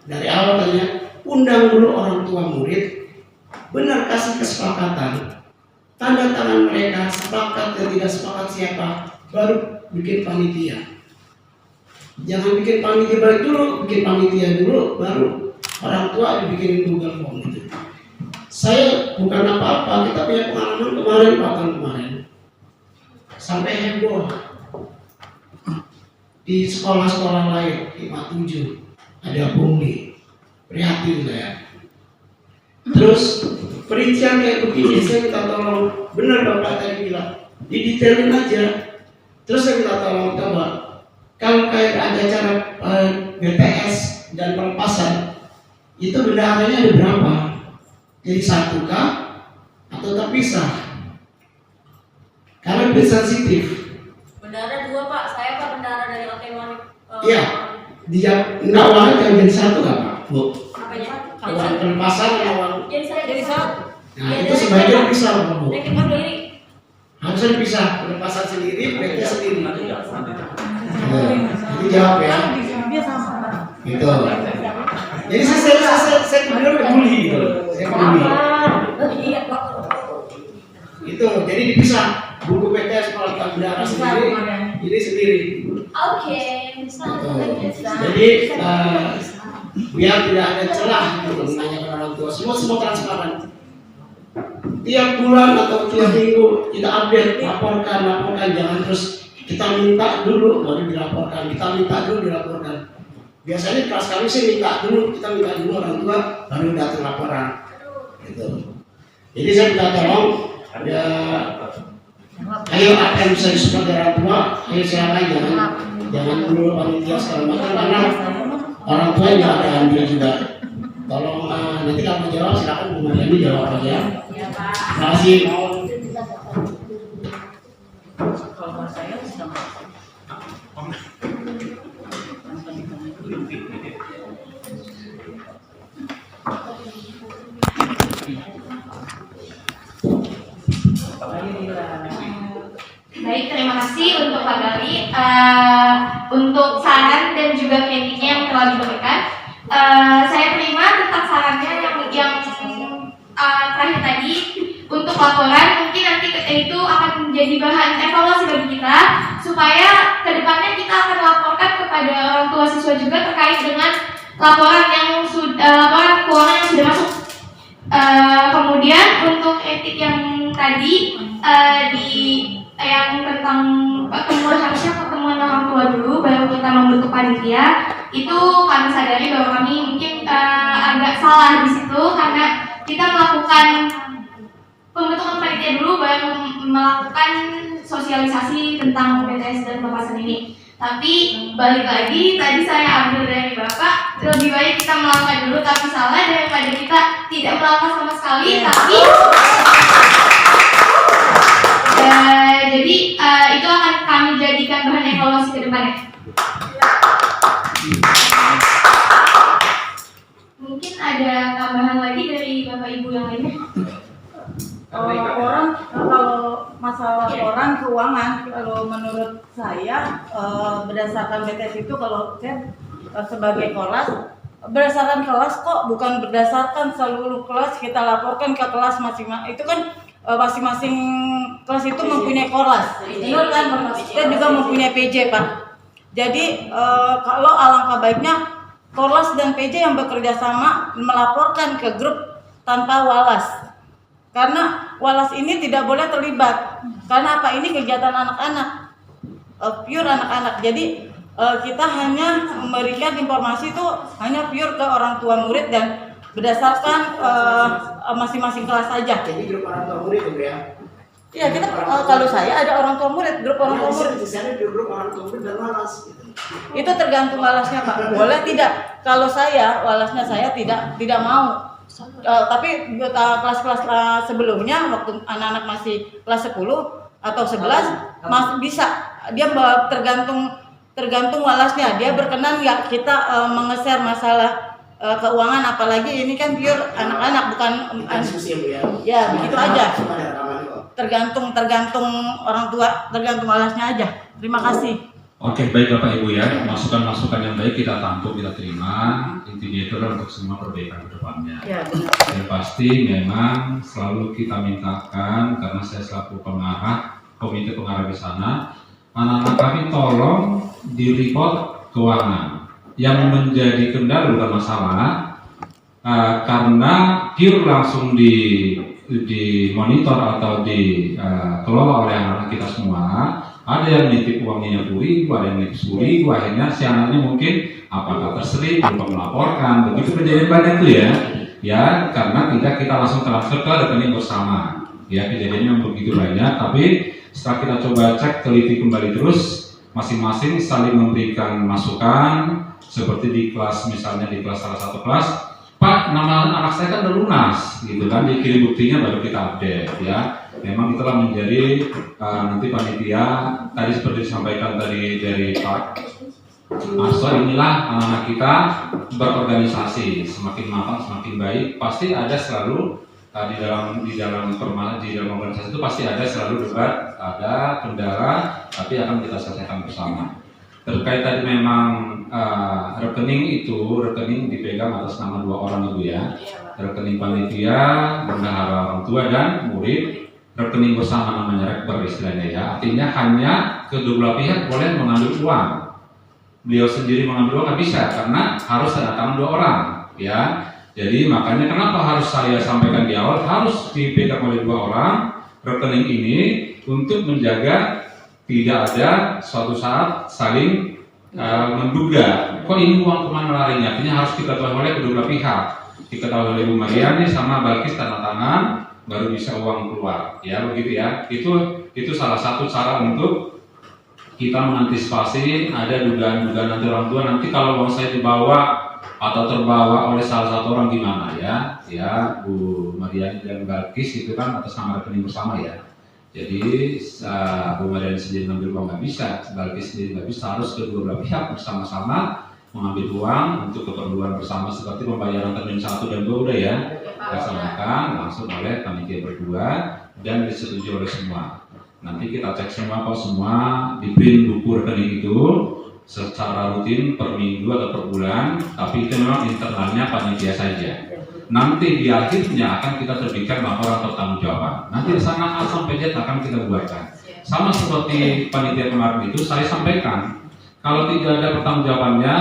dari awal tanya, undang dulu orang tua murid, benar kasih kesepakatan, tanda tangan mereka, sepakat dan tidak sepakat siapa, baru bikin panitia. Jangan bikin panitia balik dulu, bikin panitia dulu, baru orang tua dibikinin Google Form gitu. Saya bukan apa-apa, kita punya pengalaman kemarin, tahun kemarin sampai heboh di sekolah-sekolah lain di 57 ada pungli, prihatin saya. Terus perincian kayak begini, saya minta tolong, benar Bapak tadi bilang, didetailin aja. Terus saya minta tolong, coba kalau kayak ada acara BTS dan pelepasan, itu bendaharanya ada berapa? Jadi 1 kah? Atau terpisah? Karena lebih sensitif. Bendara 2 Pak, saya Pak bendara dari Otewan. Iya, enggak uangnya jangan jadi 1 nggak Pak? Bu? Apanya? Uang pelepasan, uang Jadi saya jadi 1. Nah itu sebaiknya dipisah Bu. Harusnya dipisah, pelepasan sendiri, PT sendiri. Itu jawab ya. Gitu. Jadi saya benar peduli gitu. Saya peduli. Itu jadi dipisah. Buku PT sekolah bendara sendiri, ini sendiri. Oke. Jadi biar tidak ada celah gitu menanyakan orang tua. Semua transparan. Tiap bulan atau tiap minggu kita update, laporkan, jangan terus kita minta dulu baru dilaporkan, kita minta dulu dilaporkan. Biasanya kelas kami sih kita minta dulu orang tua baru datang laporan. Gitu. Jadi saya minta tolong ada, ayo apa yang bisa disupport dari orang tua, ayo silakan jangan dulu panitia segala macam karena orang tua nggak ada andil juga. Tolong nanti kalau mau jawab silakan Bu Mariani jawab aja. Terima kasih. Kalau saya sudah Baik, terima kasih untuk Pak Gali untuk saran dan juga kritiknya yang telah diberikan. Saya terima tentang sarannya yang terakhir tadi untuk laporan. Mungkin nanti itu akan menjadi bahan evaluasi bagi kita supaya kedepannya kita akan laporkan kepada orang tua siswa juga terkait dengan laporan laporan keuangan yang sudah masuk. Kemudian untuk etik yang tadi yang tentang harusnya pertemuan orang tua dulu baru kita membentuk panitia, itu kami sadari bahwa kami mungkin agak salah di situ karena kita melakukan pembentukan panitia dulu baru melakukan sosialisasi tentang BTS dan pelepasan ini. Tapi balik lagi tadi saya ambil dari Bapak, lebih baik kita melangkah dulu tapi salah daripada kita tidak melangkah sama sekali tapi jadi itu akan kami jadikan bahan evaluasi ke depannya. Mungkin ada tambahan lagi dari Bapak Ibu yang lainnya? Orang kalau masalah orang keuangan, kalau menurut saya berdasarkan BTS itu kalau saya sebagai kelas berdasarkan kelas kok, bukan berdasarkan seluruh kelas kita laporkan ke kelas masing-masing. Itu kan masing-masing kelas itu mempunyai kelas, benar kan? Kita juga mempunyai PJ Pak. Jadi kalau alangkah baiknya kelas dan PJ yang bekerja sama melaporkan ke grup tanpa walas, karena walas ini tidak boleh terlibat. Karena apa? Ini kegiatan anak-anak, pure anak-anak. Jadi kita hanya memberikan informasi itu hanya pure ke orang tua murid dan berdasarkan masing-masing kelas saja. Jadi grup orang tua murid itu ya? Iya, kita kalau saya ada orang tua murid, grup orang tua murid. Misalnya di grup orang tua murid dan walas. Itu tergantung walasnya Pak. Boleh tidak? Kalau saya walasnya saya tidak mau. Tapi kelas-kelas sebelumnya waktu anak-anak masih kelas 10 atau 11 masih bisa. Dia tergantung walasnya. Dia berkenan nggak kita mengeser masalah keuangan, apalagi ini kan pure anak-anak bukan ya begitu aja. Tergantung orang tua, tergantung alasnya aja. Terima kasih. Oke, baik Bapak Ibu ya, masukan-masukan yang baik kita tampung, kita terima. Intinya itu adalah untuk semua perbaikan ke depannya. Ya, yang pasti memang selalu kita mintakan, karena saya selaku pengarah, komite pengarah di sana, anak-anak kami tolong di report keuangan. Yang menjadi kendala bukan masalah, karena pure langsung di monitor atau dikelola oleh anak-anak kita semua. Ada yang nitip uangnya 10.000, ada yang nitip 10.000, akhirnya si anaknya mungkin apakah terselip, lupa melaporkan, begitu kejadian banyak tuh ya, karena tidak kita langsung transfer ke rekening bersama, ya kejadiannya begitu banyak. Tapi setelah kita coba cek, teliti kembali terus, masing-masing saling memberikan masukan, seperti di kelas misalnya di kelas salah satu kelas, Pak, nama anak saya kan udah lunas, gitu kan, dikirim buktinya baru kita update ya. Memang itulah menjadi nanti panitia tadi seperti disampaikan dari Pak Marso, inilah anak-anak kita berorganisasi semakin matang semakin baik, pasti ada selalu di dalam organisasi itu pasti ada selalu debat, ada kendala, tapi akan kita selesaikan bersama. Terkait tadi memang rekening dipegang atas nama 2 orang Ibu ya. Rekening panitia, bendahara orang tua dan murid, rekening bersama namanya rekber istilahnya ya. Artinya hanya kedua belah pihak boleh mengambil uang. Beliau sendiri mengambil uang nggak bisa karena harus ada tangan 2 orang ya. Jadi makanya kenapa harus saya sampaikan di awal harus dipegang oleh 2 orang rekening ini untuk menjaga tidak ada suatu saat saling menduga kok ini uang kemana larinya. Artinya harus diketahui oleh kedua belah pihak, diketahui oleh Bu Mariani sama Balkis tanda tangan baru bisa uang keluar ya, begitu ya. Itu salah satu cara untuk kita mengantisipasi ada dugaan-dugaan nanti orang tua nanti kalau uang saya dibawa atau terbawa oleh salah satu orang gimana ya Bu Mariani dan Balkis itu kan atas nama rekening bersama ya. Jadi Bu Mariani sendiri mengambil uang nggak bisa, Balkis sendiri nggak bisa, harus kedua belah pihak bersama-sama mengambil uang untuk keperluan bersama seperti pembayaran termin 1 dan 2 udah ya dilaksanakan langsung oleh panitia berdua dan disetujui oleh semua. Nanti kita cek semua kok semua di print buku rekening itu secara rutin per minggu atau per bulan, tapi itu memang internalnya panitia saja. Nanti di akhirnya akan kita terbitkan laporan pertanggungjawaban. Nanti di sana A sampai Z akan kita buatkan. Sama seperti panitia kemarin itu saya sampaikan, kalau tidak ada pertanggungjawabannya,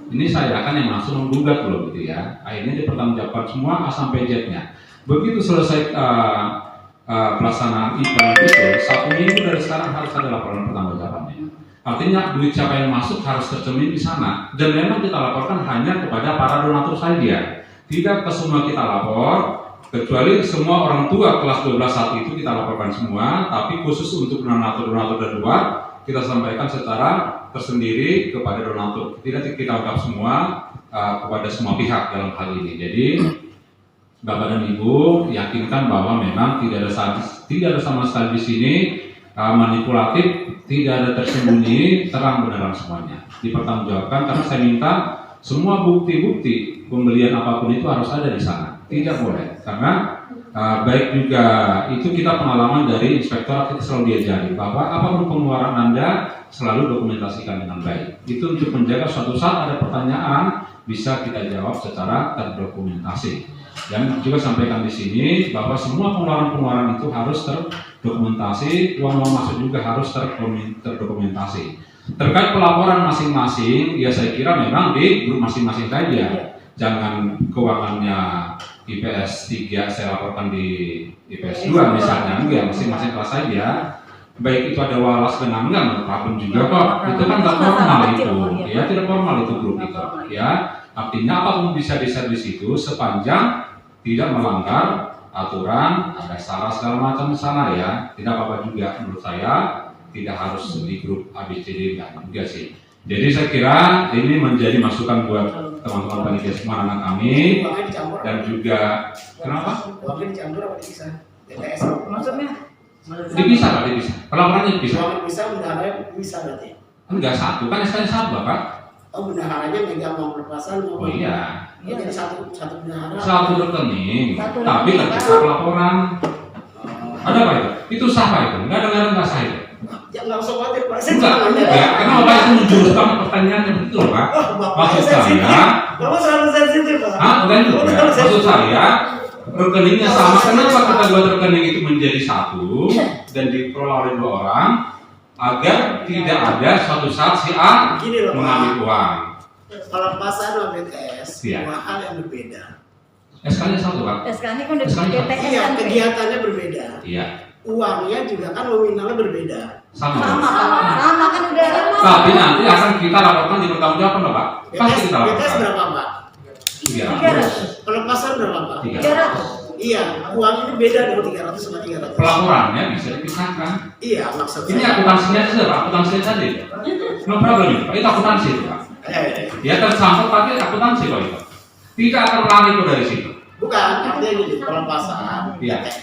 ini saya akan yang langsung menggugat loh gitu ya. Akhirnya dipertanggungjawabkan semua A sampai Z-nya. Begitu selesai pelaksanaan event itu, 1 minggu dari sekarang harus ada laporan pertanggungjawabannya. Artinya duit siapa yang masuk harus tercermin di sana. Dan memang kita laporkan hanya kepada para donatur saja. Tidak ke semua kita lapor, kecuali semua orang tua kelas 12 saat itu kita laporkan semua, tapi khusus untuk donatur-donatur dari luar kita sampaikan secara tersendiri kepada donatur. Tidak kita ungkap semua kepada semua pihak dalam hal ini. Jadi Bapak dan Ibu yakinkan bahwa memang tidak ada sama sekali di sini manipulatif, tidak ada tersembunyi, terang beneran semuanya. Dipertanggungjawabkan karena saya minta semua bukti-bukti pembelian apapun itu harus ada di sana. Tidak boleh karena baik juga itu kita pengalaman dari inspektor kita selalu diajari bahwa apapun pengeluaran Anda selalu dokumentasikan dengan baik. Itu untuk menjaga suatu saat ada pertanyaan bisa kita jawab secara terdokumentasi. Dan juga sampaikan di sini bahwa semua pengeluaran-pengeluaran itu harus terdokumentasi, uang-uang masuk juga harus terdokumentasi. Terkait pelaporan masing-masing, ya saya kira memang di grup masing-masing saja. Jangan keuangannya IPS 3 saya laporkan di IPS 2 misalnya, enggak, masing-masing kelas saja. Baik itu ada walas dengan enggak, problem juga kok. Itu kan tidak formal itu, ya tidak formal itu grup itu, ya. Artinya apapun bisa di-share di situ sepanjang tidak melanggar aturan, ada syarat segala macam di sana ya. Tidak apa-apa juga menurut saya, tidak harus di grup ABCD enggak juga sih. Jadi saya kira ini menjadi masukan buat teman-teman panitia semua anak kami dan juga kenapa? Uangnya dicampur apa dipisah? BTS Maksudnya? Dipisah Pak, dipisah. Pelaporannya dipisah. Uangnya dipisah, bendaharanya bisa berarti? Enggak satu, kan SK-nya satu Bapak. Oh bendaharanya megang uang pelepasan. Oh iya. Ya, jadi satu bendahara. Satu rekening, tapi terpisah pelaporan. Ada apa itu? Itu sah Pak itu? Enggak sah itu. Ya nggak usah khawatir Pak. Enggak, karena Bapak itu menjurus banget pertanyaannya betul Pak. Maksud saya, Bapak selalu sensitif Pak. bukan juga. Maksud saya, rekeningnya sama. Kenapa kita buat rekening itu menjadi satu dan dikelola oleh 2 orang agar tidak ada suatu saat si A mengambil uang. Pelepasan uang BTS Iya. 2 hal yang berbeda. SK-nya satu Pak. SK-nya kan udah SK-nya satu. BTS Iya, kan. kegiatannya berbeda. Iya. Uangnya juga kan nominalnya berbeda. Sama. Sama kan udah. Tapi nanti akan kita laporkan di pertanggungjawaban loh Pak. Pasti kita BTS laporkan. berapa Pak? 300. Pelepasan berapa Pak? 300. Iya, uang ini beda dari 300 sama 300. Pelaporannya bisa dipisahkan. Iya, maksudnya. Ini akuntansinya saja Pak, akuntansinya saja. No problem itu Pak, itu akuntansi itu Pak. Ya tersangkut pakai akuntansi Pak itu. Tidak akan lari kok dari situ. Bukan, artinya gini, pelepasan Iya. BTS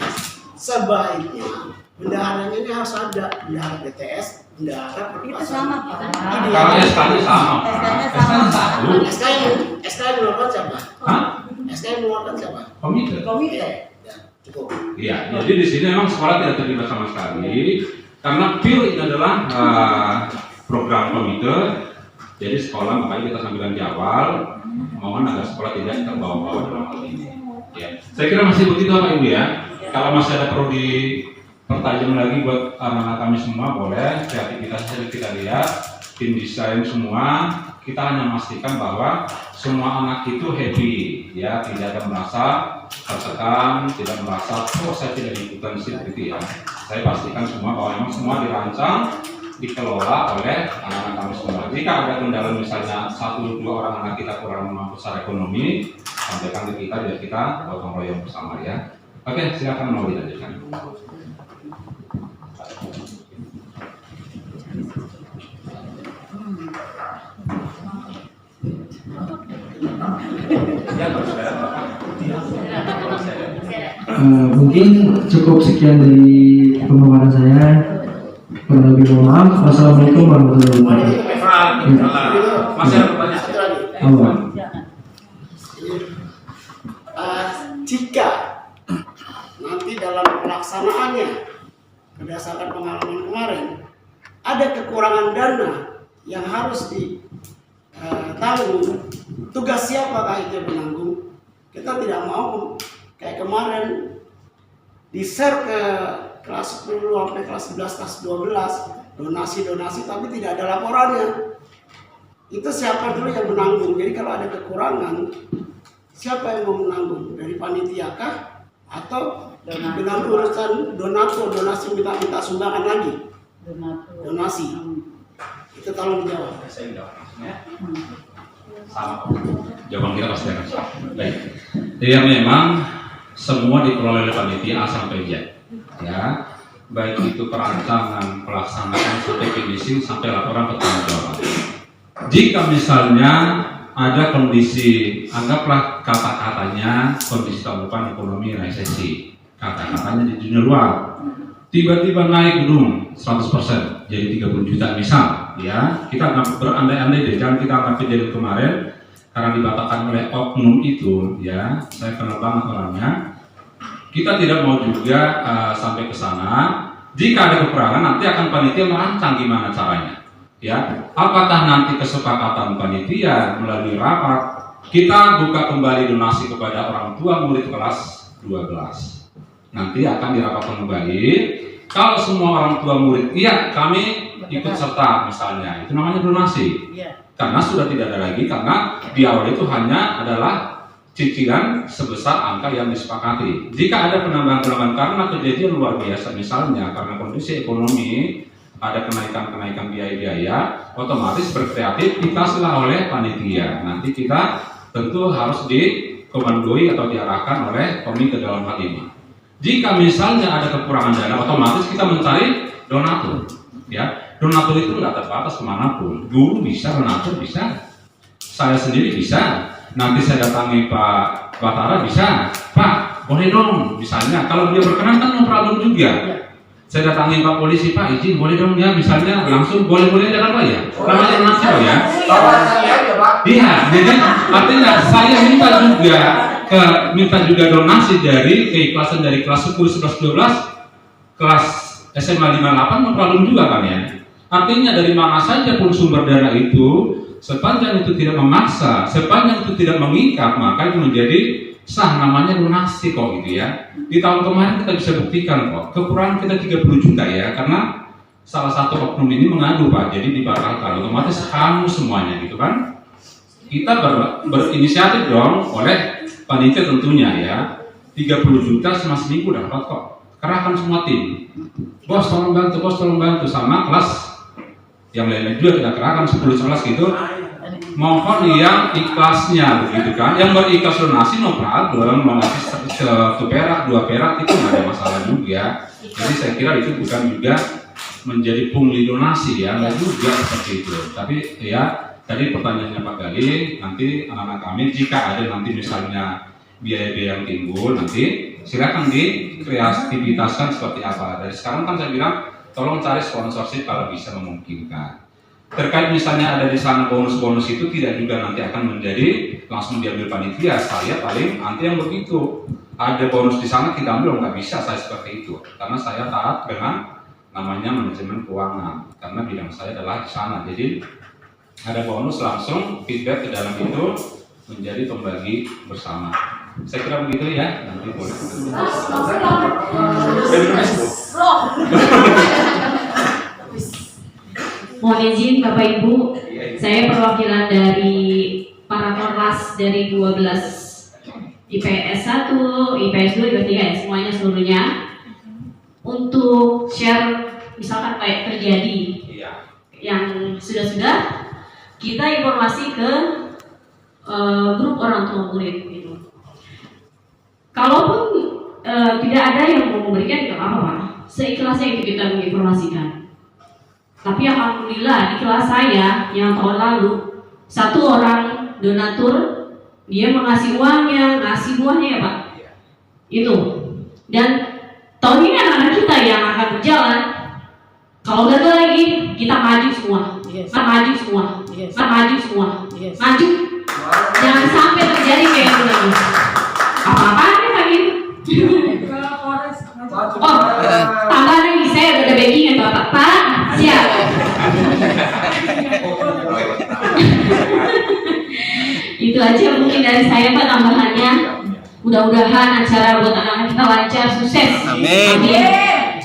sebaiknya bendaharanya ini harus ada bendahara BTS, bendahara pelepasan. Itu sama Pak. Kalau SK-nya sama. SK-nya satu. SK yang mengeluarkan siapa? Hah? SK yang mengeluarkan siapa? Komite. Komite. Iya, jadi di sini memang sekolah tidak terlibat sama sekali karena pure ini adalah program komite. Jadi sekolah makanya kita sampaikan di awal, mohon agar sekolah tidak terbawa-bawa dalam hal ini. Ya, saya kira masih begitu Pak Ibu ya. Kalau masih ada perlu dipertajam lagi buat anak-anak kami semua boleh. Kreativitasnya kita lihat, tim desain semua. Kita hanya memastikan bahwa semua anak itu happy, ya, tidak ada merasa tertekan, tidak merasa saya tidak diikutan seperti ya. Saya pastikan semua bahwa memang semua dirancang, dikelola oleh anak-anak kami semua. Jika ada kendala misalnya 1-2 orang anak kita kurang mampu secara ekonomi, sampaikan ke kita biar kita gotong royong bersama ya. Oke, silakan mau dilanjutkan. Mungkin cukup sekian dari pemaparan saya. Kurang lebih mohon maaf. Wassalamualaikum warahmatullahi wabarakatuh. Masih ada pertanyaan? Jika nanti dalam pelaksanaannya berdasarkan pengalaman kemarin ada kekurangan dana yang harus ditanggung, tugas siapakah itu yang menanggung? Kita tidak mau kayak kemarin di-share ke kelas 10 sampai kelas 11, kelas 12 donasi-donasi tapi tidak ada laporannya. Itu siapa dulu yang menanggung? Jadi kalau ada kekurangan, siapa yang mau menanggung? Dari panitia kah? Atau dengan urusan donasi minta sumbangan lagi? Donasi. Itu tolong jawab. Saya jawab. Sama. Jawaban kita pasti akan sama. Baik. Ya memang semua dikelola oleh panitia A sampai Z. Ya, baik itu perancangan, pelaksanaan, sampai finishing, sampai laporan pertanggungjawaban. Jika misalnya ada kondisi, anggaplah kata-katanya kondisi tahun ekonomi resesi, kata-katanya di dunia luar, tiba-tiba naik gunung 100%, jadi 30 juta misal, ya kita berandai-andai deh, jangan kita anggap kejadian kemarin karena dibatalkan oleh oknum itu, ya saya kenal banget orangnya. Kita tidak mau juga sampai ke sana. Jika ada kekurangan, nanti akan panitia merancang gimana caranya. Ya, apakah nanti kesepakatan panitia melalui rapat kita buka kembali donasi kepada orang tua murid kelas 12. Nanti akan dirapatkan kembali. Kalau semua orang tua murid, iya kami ikut serta misalnya, itu namanya donasi. Karena sudah tidak ada lagi, karena di awal itu hanya adalah cicilan sebesar angka yang disepakati. Jika ada penambahan-penambahan karena kejadian luar biasa misalnya karena kondisi ekonomi ada kenaikan biaya-biaya, otomatis berkreativitaslah oleh panitia. Nanti kita tentu harus dikomandoi atau diarahkan oleh komite dalam hal ini. Jika misalnya ada kekurangan dana, otomatis kita mencari donatur. Ya, donatur itu nggak terbatas kemanapun. Guru bisa, donatur bisa, saya sendiri bisa. Nanti saya datangi Pak Batara bisa, Pak boleh dong misalnya, kalau dia berkenan kan no problem juga. Saya datangi Pak Polisi, Pak izin boleh dong ya misalnya, langsung boleh-boleh aja kan Pak ya, namanya donasi ya. Iya, jadi artinya saya minta juga donasi dari keikhlasan dari kelas 10, 11, 12, kelas SMA 58 no problem juga kan ya. Artinya dari mana saja pun sumber dana itu, sepanjang itu tidak memaksa, sepanjang itu tidak mengikat, maka itu menjadi sah, namanya donasi kok gitu ya. Di tahun kemarin kita bisa buktikan kok, kekurangan kita 30 juta ya, karena salah satu oknum ini mengadu Pak, jadi dibatalkan, otomatis kamu semuanya gitu kan. Kita berinisiatif dong oleh panitia tentunya ya, 30 juta seminggu dapat kok, kerahkan semua tim. Bos tolong bantu, sama kelas yang lainnya juga kita kerahkan 10-11 gitu. Mohon yang ikhlasnya begitu kan, yang berikhlas donasi no problem, mau ngasih 1 perak 2 perak itu nggak ada masalah juga. Jadi saya kira itu bukan juga menjadi pungli donasi ya, nggak juga seperti itu. Tapi ya tadi pertanyaannya Pak Gali, nanti anak-anak kami jika ada nanti misalnya biaya-biaya yang timbul nanti silakan dikreativitaskan seperti apa. Dari sekarang kan saya bilang tolong cari sponsorship kalau bisa memungkinkan. Terkait misalnya ada di sana bonus-bonus itu tidak juga nanti akan menjadi langsung diambil panitia. Saya paling anti yang begitu. ada bonus di sana kita ambil, nggak bisa saya seperti itu, karena saya taat dengan namanya manajemen keuangan, karena bidang saya adalah di sana. Jadi ada bonus langsung feedback ke dalam itu menjadi pembagi bersama. Saya kira begitu ya, nanti boleh. Mohon izin Bapak Ibu, saya perwakilan dari para korlas dari 12 IPS 1, IPS 2, IPS 3 ya, semuanya seluruhnya untuk share misalkan kayak terjadi yang sudah-sudah kita informasi ke grup orang tua murid gitu. Kalaupun tidak ada yang mau memberikan, nggak apa-apa, seikhlasnya itu kita menginformasikan. Tapi alhamdulillah di kelas saya yang tahun lalu satu orang donatur dia mengasih uangnya, ngasih buahnya ya Pak. Itu. Dan tahun ini anak-anak kita yang akan berjalan, kalau gagal lagi kita maju semua, kita maju semua, kita maju semua, maju. Jangan sampai terjadi kayak gitu lagi. Apa-apaan ya lagi? Oh, tambah lagi saya udah backing ya Bapak. Pak, siap. Itu aja mungkin dari saya Pak tambahannya. Mudah-mudahan acara buat anak-anak kita lancar, sukses. Amin.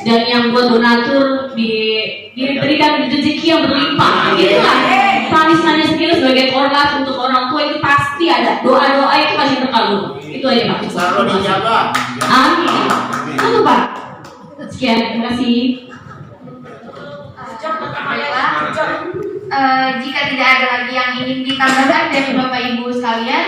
Dan yang buat donatur diberikan rezeki yang berlimpah. Itulah manis-manis kita sebagai korlas untuk orang tua itu pasti ada. Doa-doa itu pasti terkabul. Itu aja Pak. Amin. Itu Pak. Sekian, terima kasih. Jika tidak ada lagi yang ingin ditambahkan dari Bapak Ibu sekalian,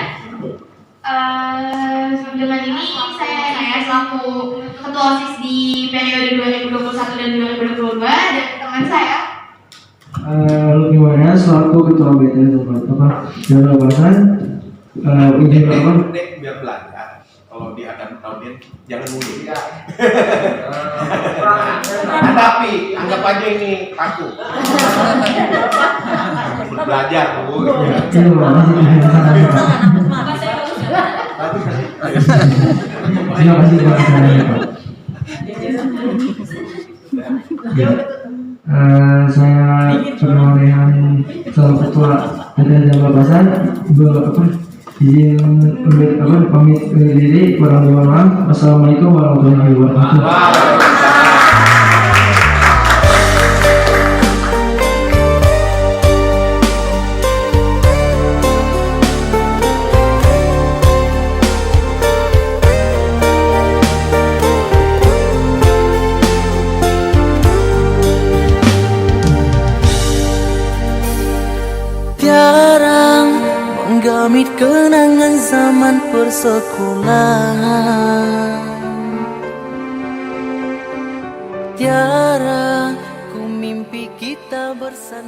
dengan ini saya selaku Ketua OSIS di periode 2021 dan 2022 dan teman saya. Lalu gimana selaku Ketua BTS dan Lepasan izin apa? Biar belajar. Kalau di tahun jangan mundur. Tapi anggap aja ini kaku. Belajar Bu. Terima kasih Pak. Saya permohonan selaku Ketua BTS dan Lepasan izin pamit undur diri. Kurang lebih mohon maaf. Wassalamualaikum warahmatullahi wabarakatuh. Tiarang menggamit kenangan zaman persekolahan. Tiara ku mimpi kita bersama.